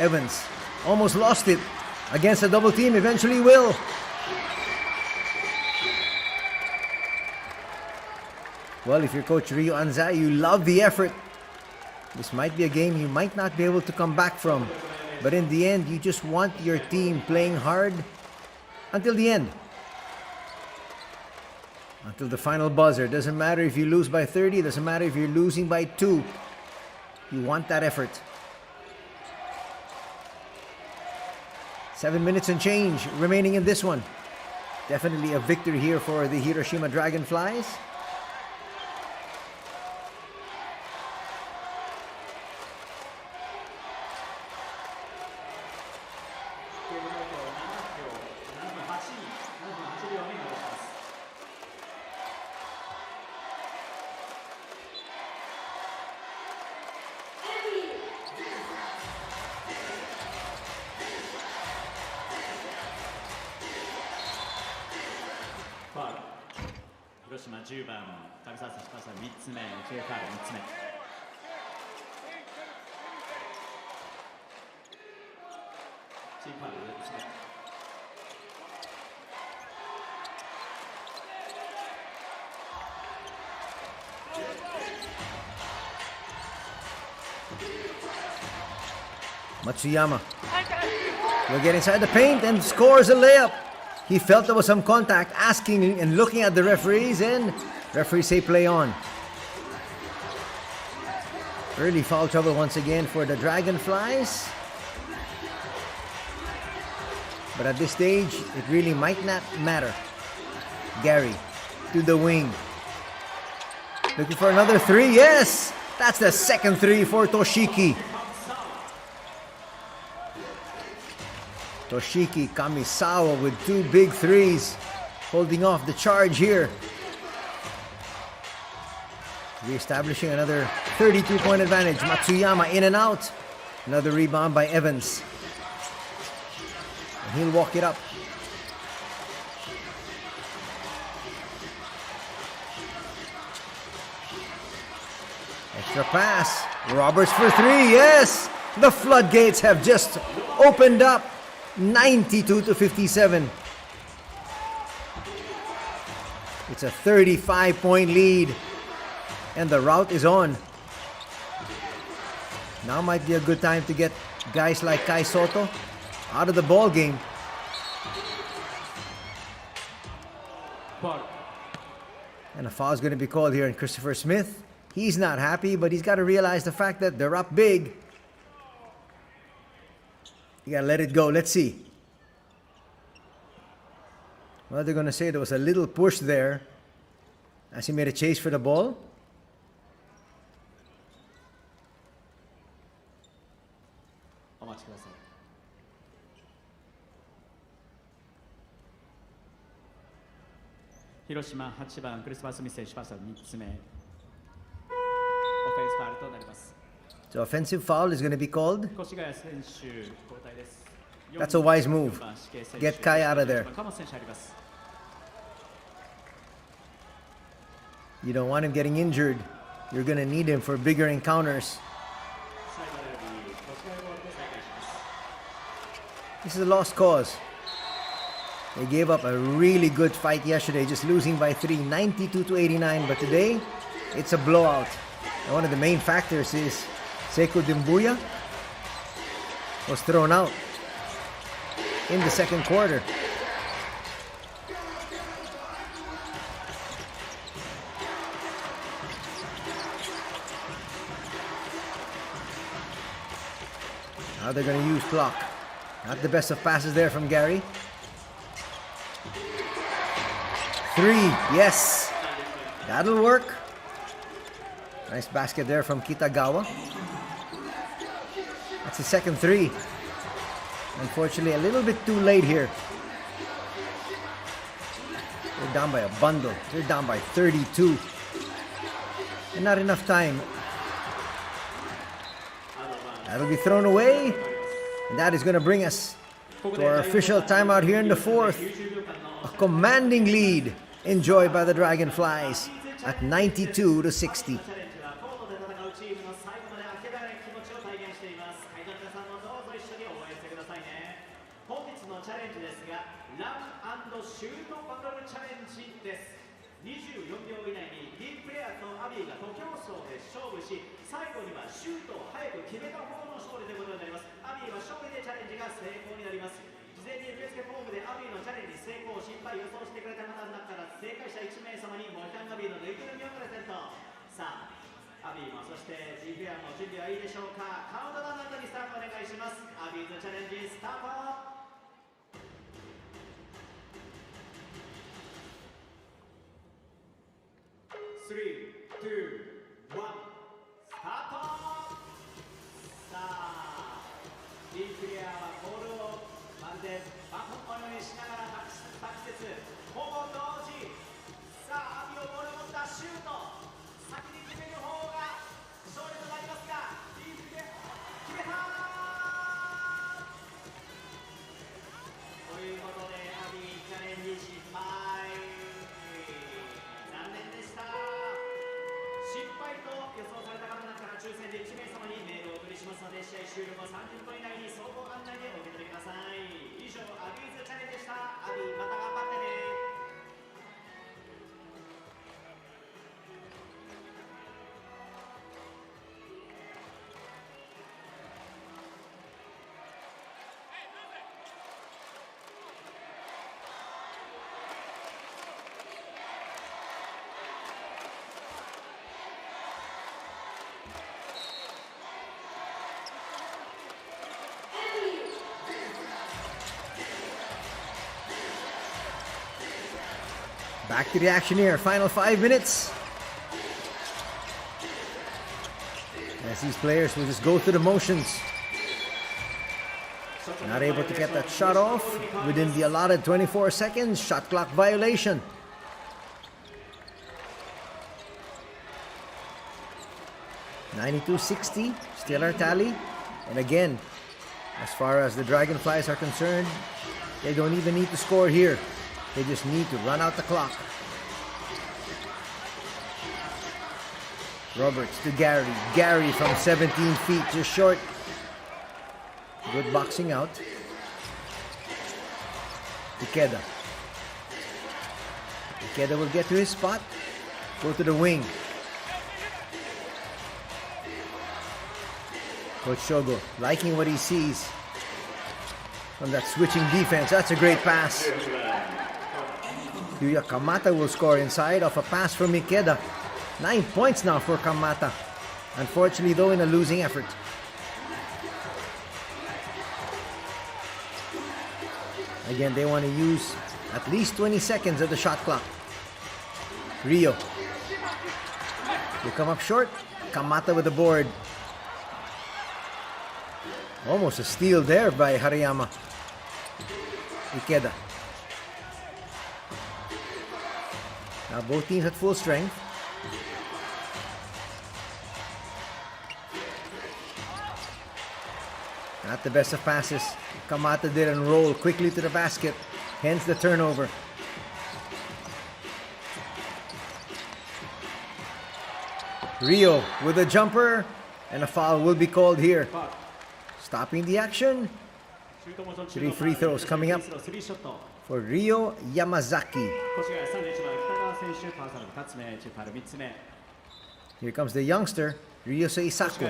Evans almost lost it against a double team, eventually will. Well, if you're Coach Rio Anzai, you love the effort. This might be a game you might not be able to come back from. But in the end, you just want your team playing hard until the end. Until the final buzzer. Doesn't matter if you lose by 30. Doesn't matter if you're losing by 2. You want that effort. 7 minutes and change remaining in this one. Definitely a victory here for the Hiroshima Dragonflies.広島10番上沢選手、3つ目、Jファウル3つ目。チームファウル4つ目。Matsuyama will get inside the paint and scores a layup. He felt there was some contact, asking and looking at the referees, and referees say play on. Early foul trouble once again for the Dragonflies. But at this stage, it really might not matter. Gary to the wing. Looking for another three. Yes! That's the second three for Toshiki. Toshiki Kamisawa with two big threes. Holding off the charge here. Reestablishing another 32-point advantage. Matsuyama in and out. Another rebound by Evans. And he'll walk it up. Extra pass. Roberts for three. Yes! The floodgates have just opened up. 92-57. It's a 35-point lead. And the route is on. Now might be a good time to get guys like Kai Soto out of the ball game. And a foul is going to be called here on Christopher Smith. He's not happy, but he's got to realize the fact that they're up big. You got to let it go. Let's see. Well, they're going to say there was a little push there as he made a chase for the ball. HIROSHIMA 8番クリスマス・スミス選手、ファースト3つ目。オフェンスファウルとなります。 So offensive foul is going to be called. 越谷選手交代です。 That's a wise move. Get Kai out of there. You don't want him getting injured. You're going to need him for bigger encounters. This is a lost cause. They gave up a really good fight yesterday, just losing by 3, 92-89. But today, it's a blowout. And one of the main factors is Sekou Doumbouya was thrown out in the second quarter. Now they're going to use clock. Not the best of passes there from Gary. Three, yes. That'll work. Nice basket there from Kitagawa. That's the second three. Unfortunately, a little bit too late here. They're down by a bundle. They're down by 32. And not enough time. That'll be thrown away. And that is going to bring us to our official timeout here in the fourth. A commanding lead enjoyed by the Dragonflies at 92-60. 24秒以内に B プレイヤーとアビーが徒競走で勝負し、最後にはシュートを早く決めた方の勝利ということになります。アビーは勝利でチャレンジが成功になります。事前に受付フォームでアビーのチャレンジ成功、失敗予想してくれた方の中から正解者1名様にモヒカンアビーのぬいぐるみをプレゼント。さあ、アビーもそして G プレイヤーも準備はいいでしょうか。カウントダウンの後にスタートお願いします。アビーズチャレンジスタート。3、2、1、スタート。さあ、B プレイヤーはボールをまるでバトンのようにしながら託せず、ほぼ同時。さあ、アビをボールを持ったシュート。先に決める方が勝利となりますが、B プレイヤー決めたということで、アビチャレンジ失敗。残念でした。失敗と予想された方の中から抽選で1名様にメールをお送りしますので、試合終了後30分以内に総合案内でお受け取りください。以上、アビーズチャレンジでした。アビー、また頑張ってね。Back to the action here. Final 5 minutes. As these players will just go through the motions. Not able to get that shot off within the allotted 24 seconds. Shot clock violation. $92.60, still our tally. And again, as far as the Dragonflies are concerned, they don't even need to score here. They just need to run out the clock. Roberts to Gary. Gary from 17 feet, just short. Good boxing out. Ikeda. Ikeda will get to his spot. Go to the wing. Coach Shogo liking what he sees from that switching defense. That's a great pass. Yuya Kamata will score inside off a pass from Ikeda. 9 points now for Kamata. Unfortunately, though, in a losing effort. Again, they want to use at least 20 seconds of the shot clock. Rio will come up short. Kamata with the board. Almost a steal there by Hariyama. Ikeda. Now both teams at full strength. Not the best of passes. Kamata didn't roll quickly to the basket. Hence the turnover. Rio with a jumper. And a foul will be called here. Stopping the action. 3 free throws coming up for Rio Yamazaki. Here comes the youngster, Ryusei Sako.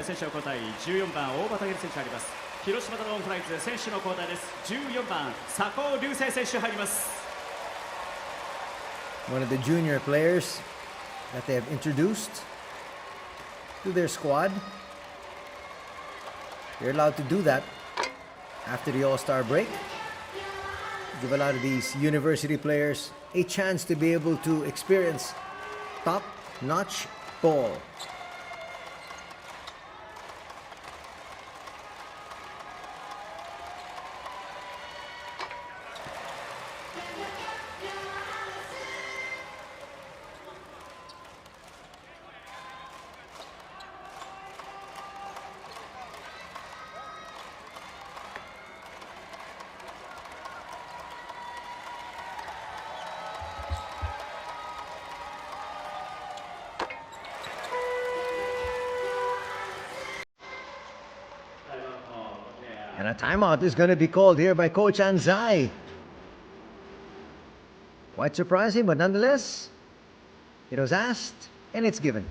広島ドラゴンフライズ選手の交代です。14番、佐藤隆星選手入ります。 One of the junior players that they have introduced to their squad. They're allowed to do that after the All-Star break. Give a lot of these university players a chance to be able to experience top-notch ball. And a timeout is going to be called here by Coach Anzai. Quite surprising, but nonetheless, it was asked and it's given.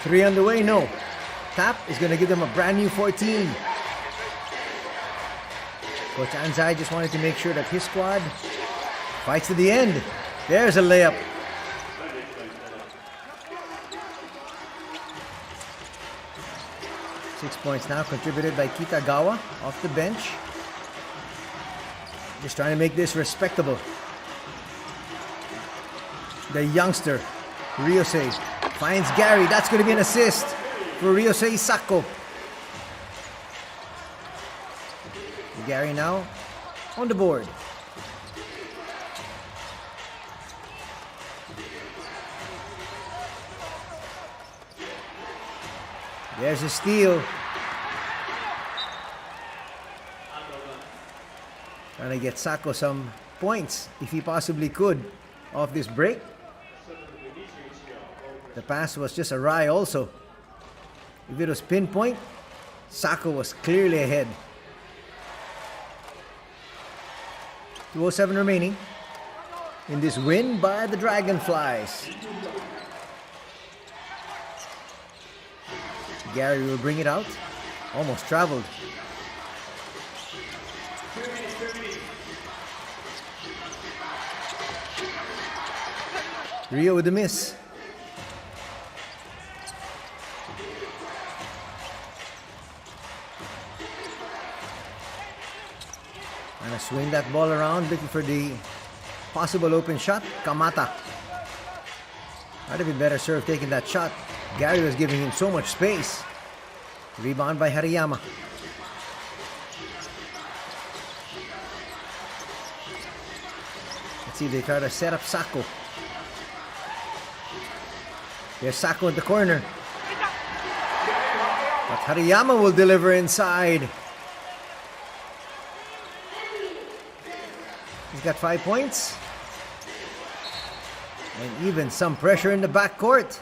Three on the way, no. Tap is going to give them a brand new 14. Coach Anzai just wanted to make sure that his squad fights to the end. There's a layup. points now contributed by Kitagawa off the bench. Just trying to make this respectable. The youngster, Ryosei, finds Gary. That's going to be an assist for Ryosei Sako. Gary now on the board. There's a steal. Trying to get Sako some points if he possibly could off this break. The pass was just awry also. If it was pinpoint, Sako was clearly ahead. 2:07 remaining in this win by the Dragonflies. Gary will bring it out. Almost traveled. Rio with the miss. And swing that ball around, looking for the possible open shot. Kamata. Might have been better served taking that shot. Gary was giving him so much space. Rebound by Hariyama. Let's see if they try to set up Sako. There's Sako in the corner. But Hariyama will deliver inside. He's got 5 points. And even some pressure in the backcourt.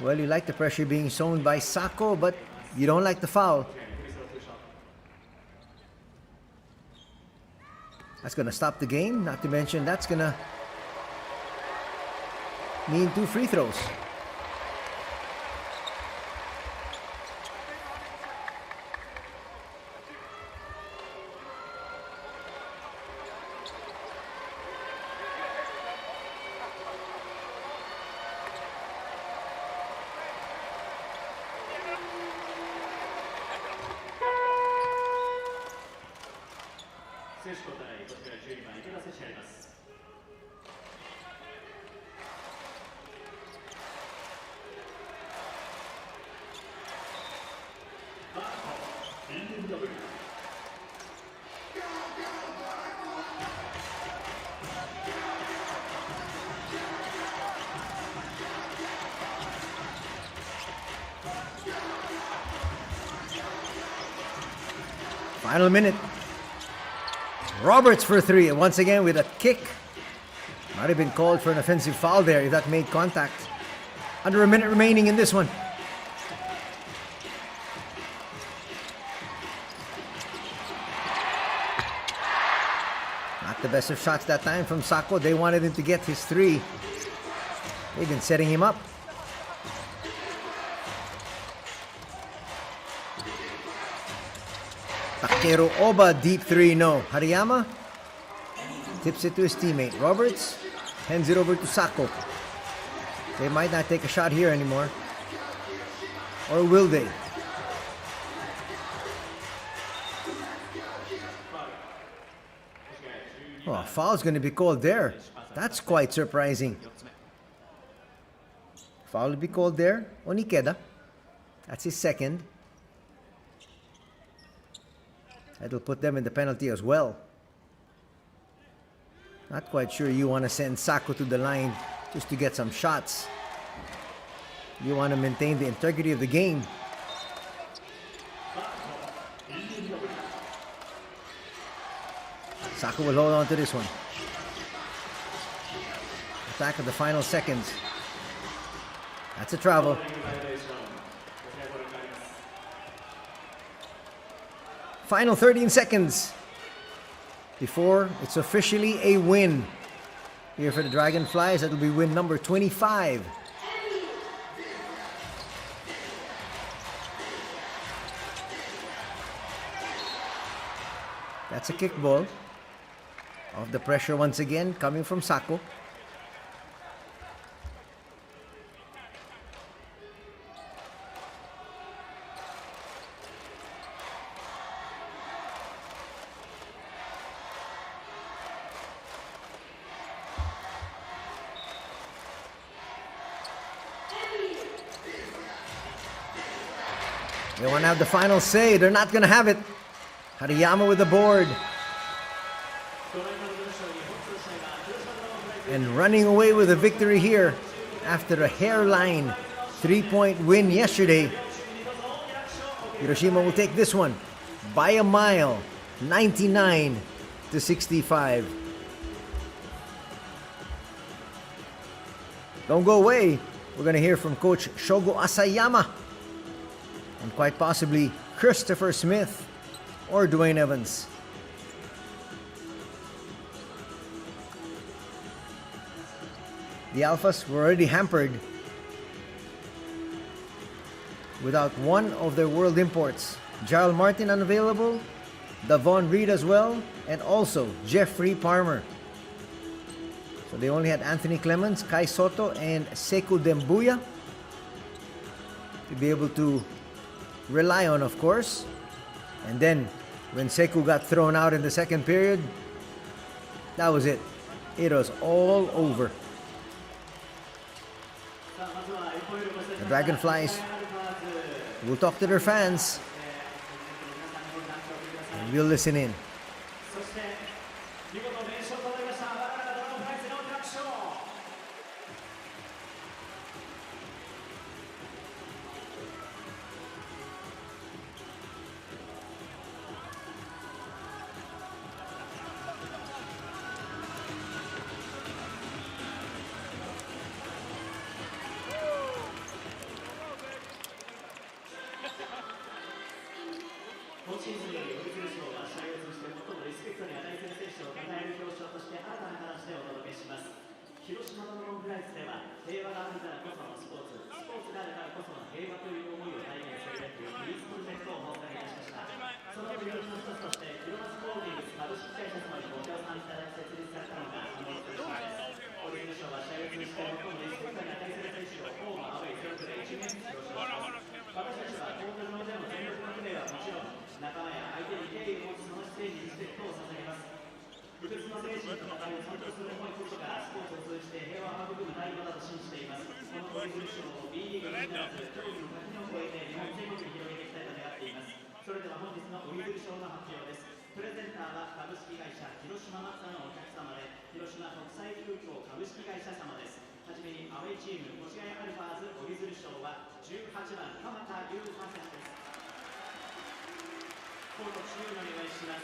Well, you like the pressure being shown by Sako, but you don't like the foul. That's going to stop the game. Not to mention, that's going to mean 2 free throws. Final minute. Roberts for 3. Once again with a kick. Might have been called for an offensive foul there if that made contact. Under a minute remaining in this one. Not the best of shots that time from Sako. They wanted him to get his 3. They've been setting him up. Takeru Oba, deep 3, no. Hariyama tips it to his teammate. Roberts hands it over to Sako. They might not take a shot here anymore. Or will they? Oh, a foul's going to be called there. That's quite surprising. Foul will be called there on Ikeda. That's his second. That'll put them in the penalty as well. Not quite sure you want to send Sako to the line just to get some shots. You want to maintain the integrity of the game. Sako will hold on to this one. Attack of the final seconds. That's a travel. Final 13 seconds before it's officially a win. Here for the Dragonflies, that will be win number 25. That's a kickball. Off the pressure once again, coming from Sako. They want to have the final say. They're not going to have it. Hariyama with the board. And running away with a victory here after a hairline 3-point win yesterday. Hiroshima will take this one by a mile, 99-65. Don't go away. We're going to hear from Coach Shogo Asayama and quite possibly Christopher Smith or Dwayne Evans. The Alphas were already hampered without one of their world imports. Jarl Martin unavailable, Davon Reed as well, and also Jeffrey Palmer. So they only had Anthony Clemens, Kai Soto, and Sekou Dembuya to be able to rely on, of course. And then when Sekou got thrown out in the second period, that was it. It was all over. The Dragonflies will talk to their fans and we'll listen in. 今シーズンより折り鶴賞は試合を通じて最もリスペクトに値する選手を称える表彰として新たな形でお届けします。広島ドラゴンフライズでは平和があるからこそのスポーツがあるからこその平和という思いを体現するというピースプロジェクトを発足いたしました。その取り組みの一つとしてクロマスホールディングス株式会社様にご協賛いただき設立されたのがこの広島です。折り鶴賞は試合を通じて最もリスペクトに値する選手をホームアウェイそれぞれ1名ずつ表彰します。私たちはコート上での全力のプレーはもちろん仲間や相手に敬意を持つその姿勢にリスペクトを捧げます。不屈の精神と戦いを尊重する思いこそがスポーツを通じて平和を育む第一歩だと信じています。この折り鶴賞を B リーグにならず競技の垣根を越えて日本全国に広げていきたいと願っています。それでは本日の折り鶴賞の発表です。プレゼンターは株式会社広島マツダのお客様で広島国際空港株式会社様です。はじめにアウェイチーム越谷アルファーズ折り鶴賞は18番鎌田優馬選手です。コート中央にお願いします。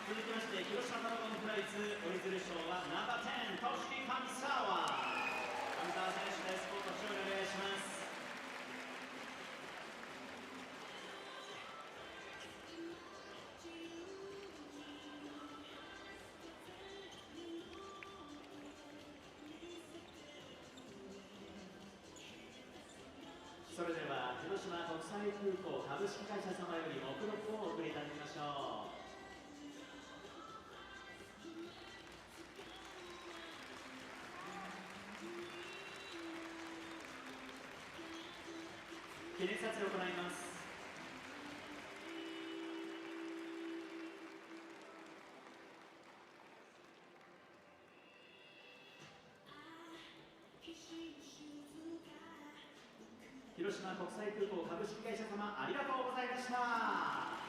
続きまして広島ドラゴンフライズ折り鶴賞はナンバー10トシキ神沢選手です。コート中央にお願いします。それでは広島国際空港株式会社様より目録をお送りいただきましょう。記念撮影を行います。広島国際空港株式会社様ありがとうございました。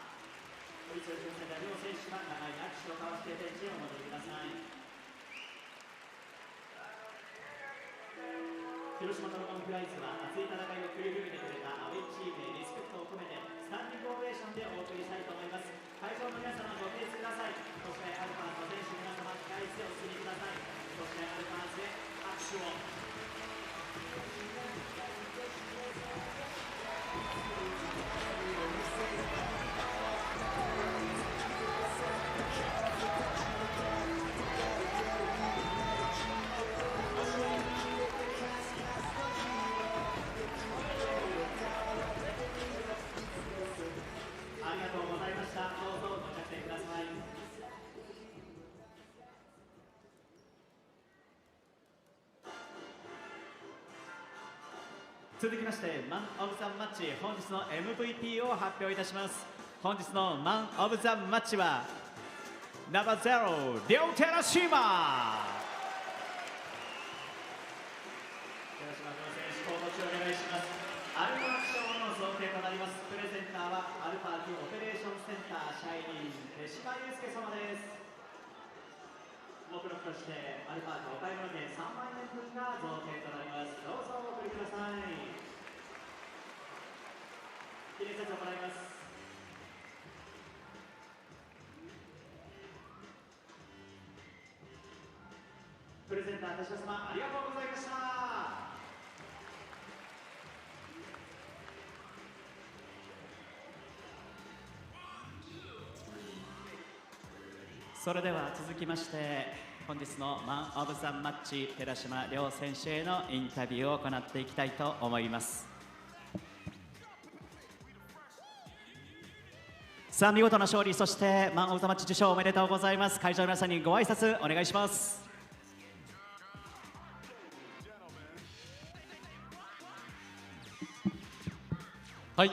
折り鶴賞戦で両選手が長い握手を交わしてベンチへお戻りください。広島ドラゴンフライズは熱い戦いを繰り広げてくれたアウェイチームへリスペクトを込めてスタンディングオベーションでお送りしたいと思います。会場の皆様ご起立ください。そしてアルファーズの選手皆様控え室へお進みください。そしてアルファーズへ握手を。ありがとうございました。どうぞご着席ください。続きましてマン・オブ・ザ・マッチ本日の MVP を発表いたします。本日のマン・オブ・ザ・マッチはナンバー0両寺島。寺島両選手コート中お願いします。アルファ賞の贈呈ルファーズオペレーションセンター社員手島祐介様です。目録としてアルファーズお買い物券3万円分が贈呈となります。どうぞお送りください。記念撮影を行います。プレゼンター手島様ありがとうございました。それでは続きまして本日のマン・オブ・ザ・マッチ寺島亮選手へのインタビューを行っていきたいと思います。さあ見事な勝利、そしてマン・オブ・ザ・マッチ受賞おめでとうございます。会場の皆さんにご挨拶お願いします。はい、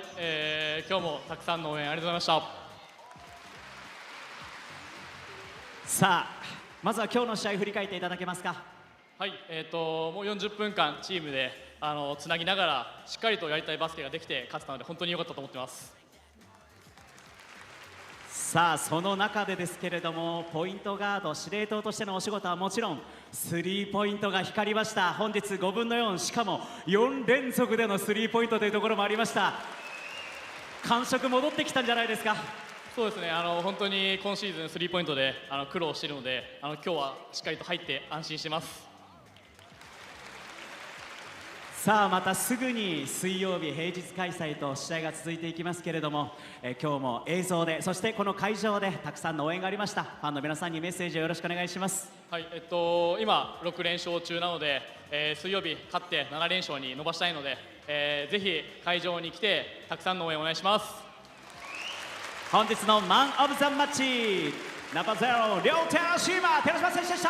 今日もたくさんの応援ありがとうございました。さあまずは今日の試合振り返っていただけますか。はい、もう40分間チームでつなぎながらしっかりとやりたいバスケができて勝てたので本当に良かったと思ってます。さあその中でですけれどもポイントガード司令塔としてのお仕事はもちろんスリーポイントが光りました。本日5分の4、しかも4連続でのスリーポイントというところもありました。感触戻ってきたんじゃないですか。そうですね、本当に今シーズンスリーポイントで苦労しているので今日はしっかりと入って安心してます。さあまたすぐに水曜日平日開催と試合が続いていきますけれども、今日も映像でそしてこの会場でたくさんの応援がありました。ファンの皆さんにメッセージをよろしくお願いします。はい、今6連勝中なので、水曜日勝って7連勝に伸ばしたいので、ぜひ会場に来てたくさんの応援お願いします。本日のマン・オブ・ザ・マッチナンバー0両寺島選手でした。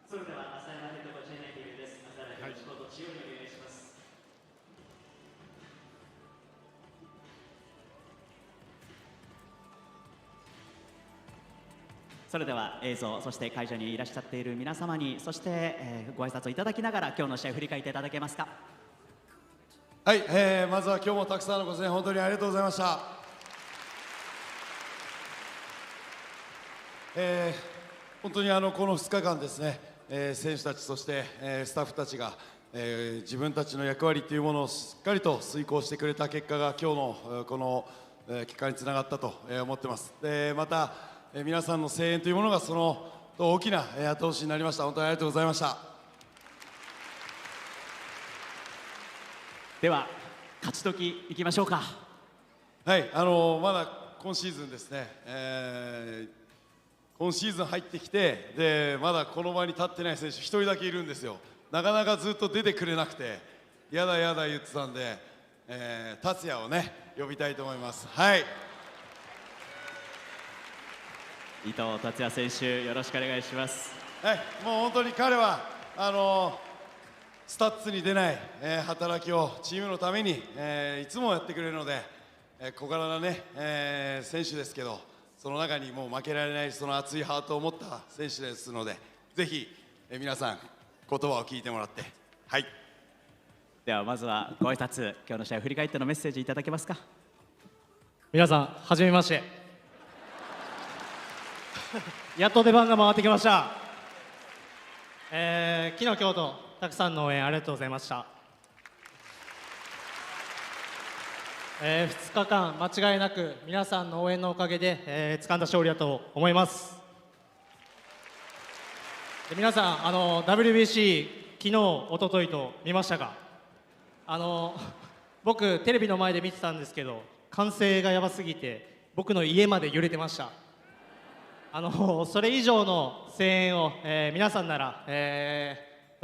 それでは浅山ヘッドコーチへのインタビューです。浅山ヘッドコーチ、中央にお願いします。それでは映像、そして会場にいらっしゃっている皆様にそして、ご挨拶をいただきながら今日の試合を振り返っていただけますか。はい、まずは今日もたくさんのご声援本当にありがとうございました。本当にこの2日間ですね、選手たちそして、スタッフたちが、自分たちの役割というものをしっかりと遂行してくれた結果が今日のこの結果につながったと思ってます。でまた皆さんの声援というものがその大きな後押しになりました。本当にありがとうございました。では勝ち時いきましょうか。はい、まだ今シーズンですね、今シーズン入ってきてでまだこの場に立ってない選手1人だけいるんですよ。なかなかずっと出てくれなくてやだやだ言ってたんで、達也をね呼びたいと思います。はい、伊藤達也選手よろしくお願いします。はい、もう本当に彼はスタッツに出ない、働きをチームのために、いつもやってくれるので、小柄なね、選手ですけどその中にもう負けられないその熱いハートを持った選手ですのでぜひ、皆さん言葉を聞いてもらって、はい、ではまずはご挨拶今日の試合を振り返ってのメッセージいただけますか。皆さんはじめましてやっと出番が回ってきました。昨日今日とたくさんの応援ありがとうございました。2日間間違いなく皆さんの応援のおかげで、掴んだ勝利だと思います。で皆さんWBC 昨日一昨日と見ましたか。僕テレビの前で見てたんですけど歓声がやばすぎて僕の家まで揺れてました。それ以上の声援を、皆さんなら、出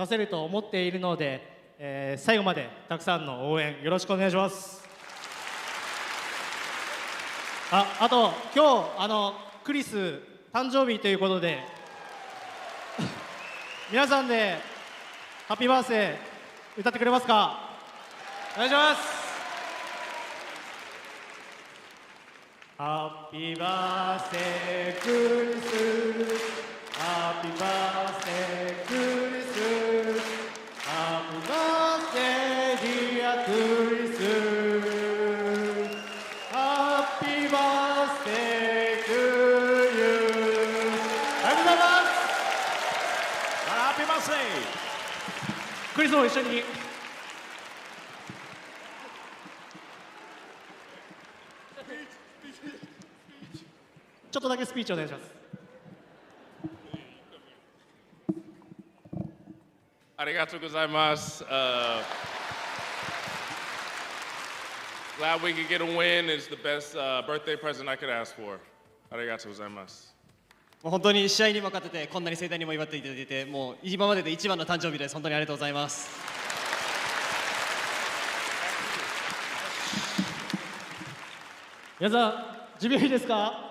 せると思っているので、最後までたくさんの応援よろしくお願いします。あと今日クリス誕生日ということで皆さんでハッピーバースデー歌ってくれますか。お願いします。ハッピーバースデークリスセークリスも一緒にちょっとだけスピーチお願いします。ありがとうございます。Glad we could get a win. It's the best birthday present I could ask for. ありがとうございます。もう本当に試合にも勝てて、こんなに盛大にも祝っていただいて、もう今までで一番の誕生日です。本当にありがとうございます。皆さん、準備いいですか？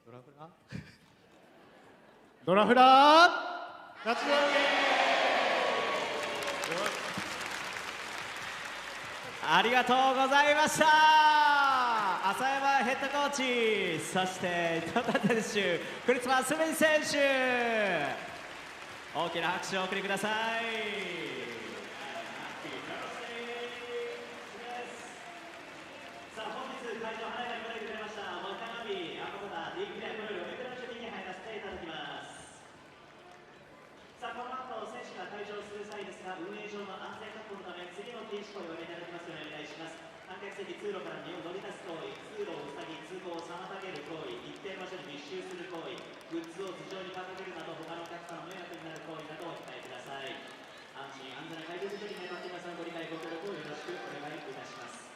ドラフラードラフラー勝ち上げありがとうございました。浅山ヘッドコーチ、そして伊藤選手、クリスマス・スミス選手、大きな拍手をお送りください。さあ、本日会場花が来てくれました。木曜日、あこだ、リーグでこのよりおめでとうのに入らせていただきます。さあ、この後、選手が退場する際ですが、運営上の安全確保のため、次の禁止行為をお願いいただきますようにお願いします。観客席通路から身を乗り出す行為、通路を塞ぎ、通行を妨げる行為、一定場所に密集する行為、グッズを頭上に掲げるなど、他のお客様の迷惑になる行為などをお控えください。安心安全な会場作りに願って皆さんご理解ご協力をよろしくお願いいたします。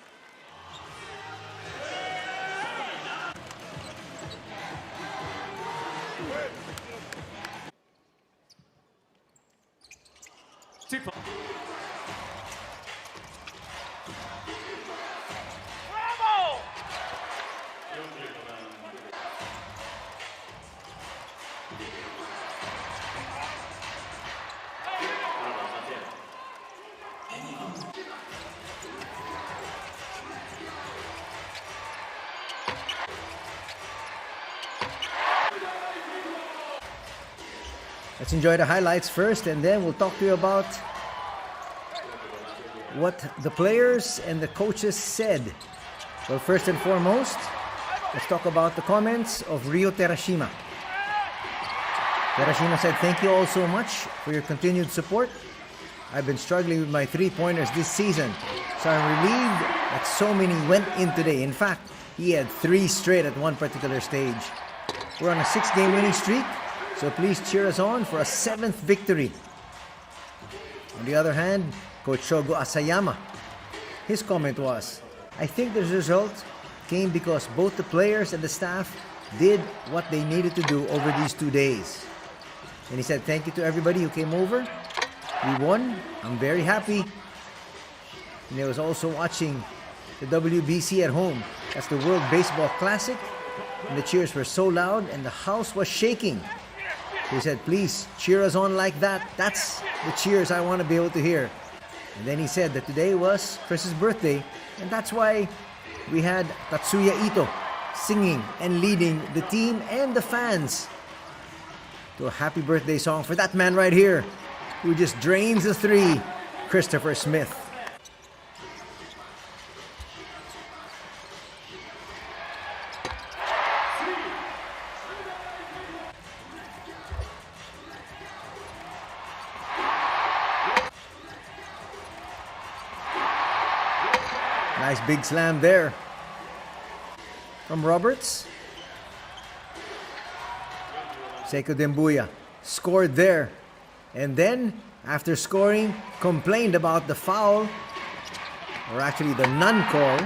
Let's enjoy the highlights first, and then we'll talk to you about what the players and the coaches said. Well, first and foremost, let's talk about the comments of Ryo Terashima. Terashima said, "Thank you all so much for your continued support. I've been struggling with my three-pointers this season, so I'm relieved that so many went in today. In fact, he had 3 straight at one particular stage. We're on a 6-game winning streak, so please cheer us on for a 7th victory." On the other hand, Coach Shogo Asayama, his comment was, "I think the result came because both the players and the staff did what they needed to do over these 2 days." And he said, "Thank you to everybody who came over. We won. I'm very happy." And he was also watching the WBC at home. That's the World Baseball Classic. And the cheers were so loud and the house was shaking. He said, "Please cheer us on like that. That's the cheers I want to be able to hear." And then he said that today was Chris's birthday, and that's why we had Tatsuya Ito singing and leading the team and the fans to a happy birthday song for that man right here, who just drains the 3, Christopher Smith. Nice big slam there from Roberts. Seiko Dembuya scored there, and then after scoring complained about the foul, or actually the non-call,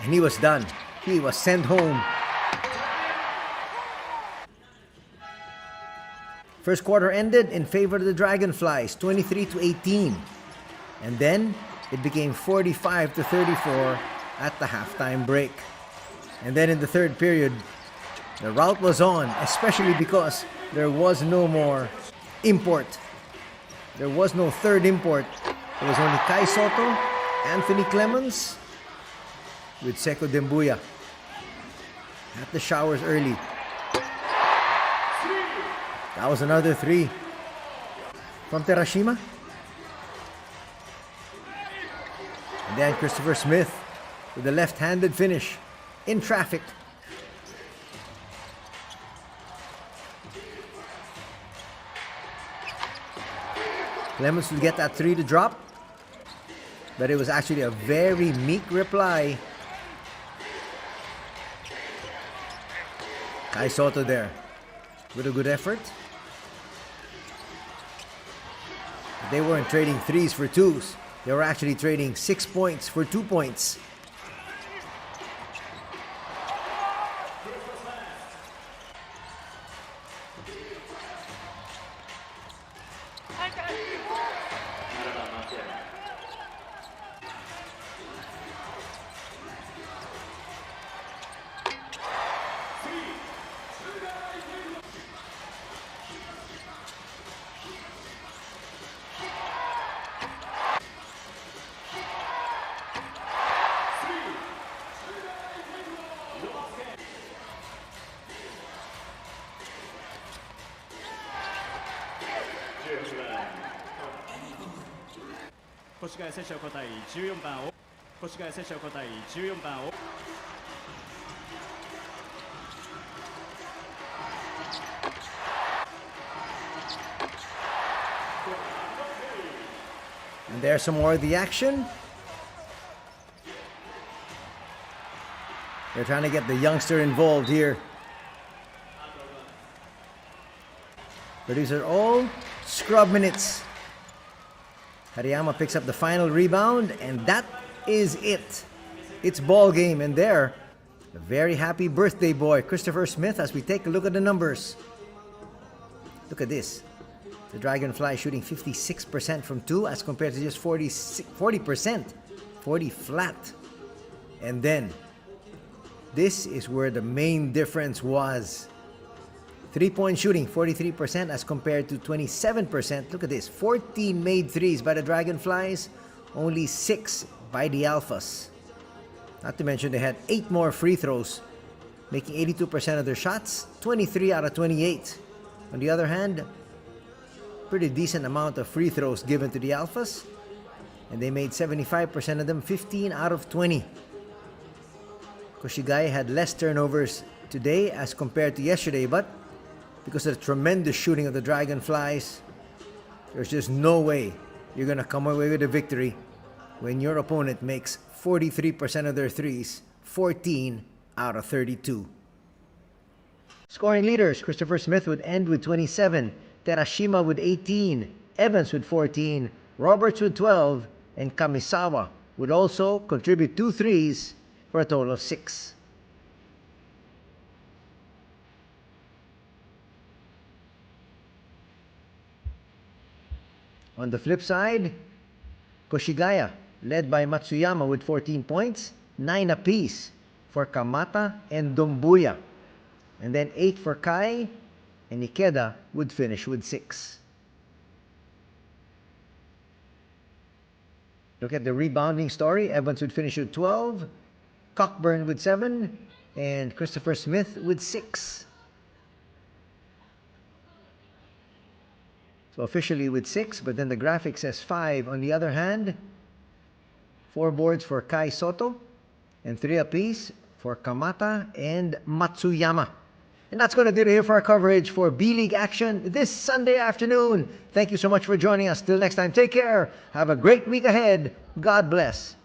and he was done. He was sent home. First quarter ended in favor of the Dragonflies, 23-18, and then it became 45-34 at the halftime break. And then in the third period, the rout was on, especially because there was no more import. There was no third import. There was only Kai Soto, Anthony Clemens, with Seiko Dembuya at the showers early. That was another 3 from Terashima. And then Christopher Smith with a left-handed finish in traffic. Clemens would get that 3 to drop. But it was actually a very meek reply. Kai Soto there with a good effort. They weren't trading 3s for 2s. They were actually trading 6 points for 2 points. Koshigaya 選手を答え14番をKoshigaya 選手を答え14番を And there's some more of the action. They're trying to get the youngster involved here. But these are all scrub minutes. Hariyama picks up the final rebound, and that is it. It's ball game, and there, a very happy birthday boy, Christopher Smith, as we take a look at the numbers. Look at this. The Dragonfly shooting 56% from 2 as compared to just 40%. 40 flat. And then, this is where the main difference was. 3-point shooting, 43% as compared to 27%. Look at this, 14 made 3s by the Dragonflies, only 6 by the Alphas. Not to mention they had 8 more free throws, making 82% of their shots, 23 out of 28. On the other hand, pretty decent amount of free throws given to the Alphas, and they made 75% of them, 15 out of 20. Koshigaya had less turnovers today as compared to yesterday, but because of the tremendous shooting of the Dragonflies, there's just no way you're going to come away with a victory when your opponent makes 43% of their 3s, 14 out of 32. Scoring leaders, Christopher Smith would end with 27, Terashima with 18, Evans with 14, Roberts with 12, and Kamisawa would also contribute 2 3s for a total of 6. On the flip side, Koshigaya, led by Matsuyama with 14 points, 9 apiece for Kamata and Dombuya. And then 8 for Kai, and Ikeda would finish with 6. Look at the rebounding story. Evans would finish with 12, Cockburn with 7, and Christopher Smith with 6. So officially with 6, but then the graphic says 5. On the other hand, 4 boards for Kai Soto, and 3 apiece for Kamata and Matsuyama. And that's going to do it here for our coverage for B-League action this Sunday afternoon. Thank you so much for joining us. Till next time, take care. Have a great week ahead. God bless.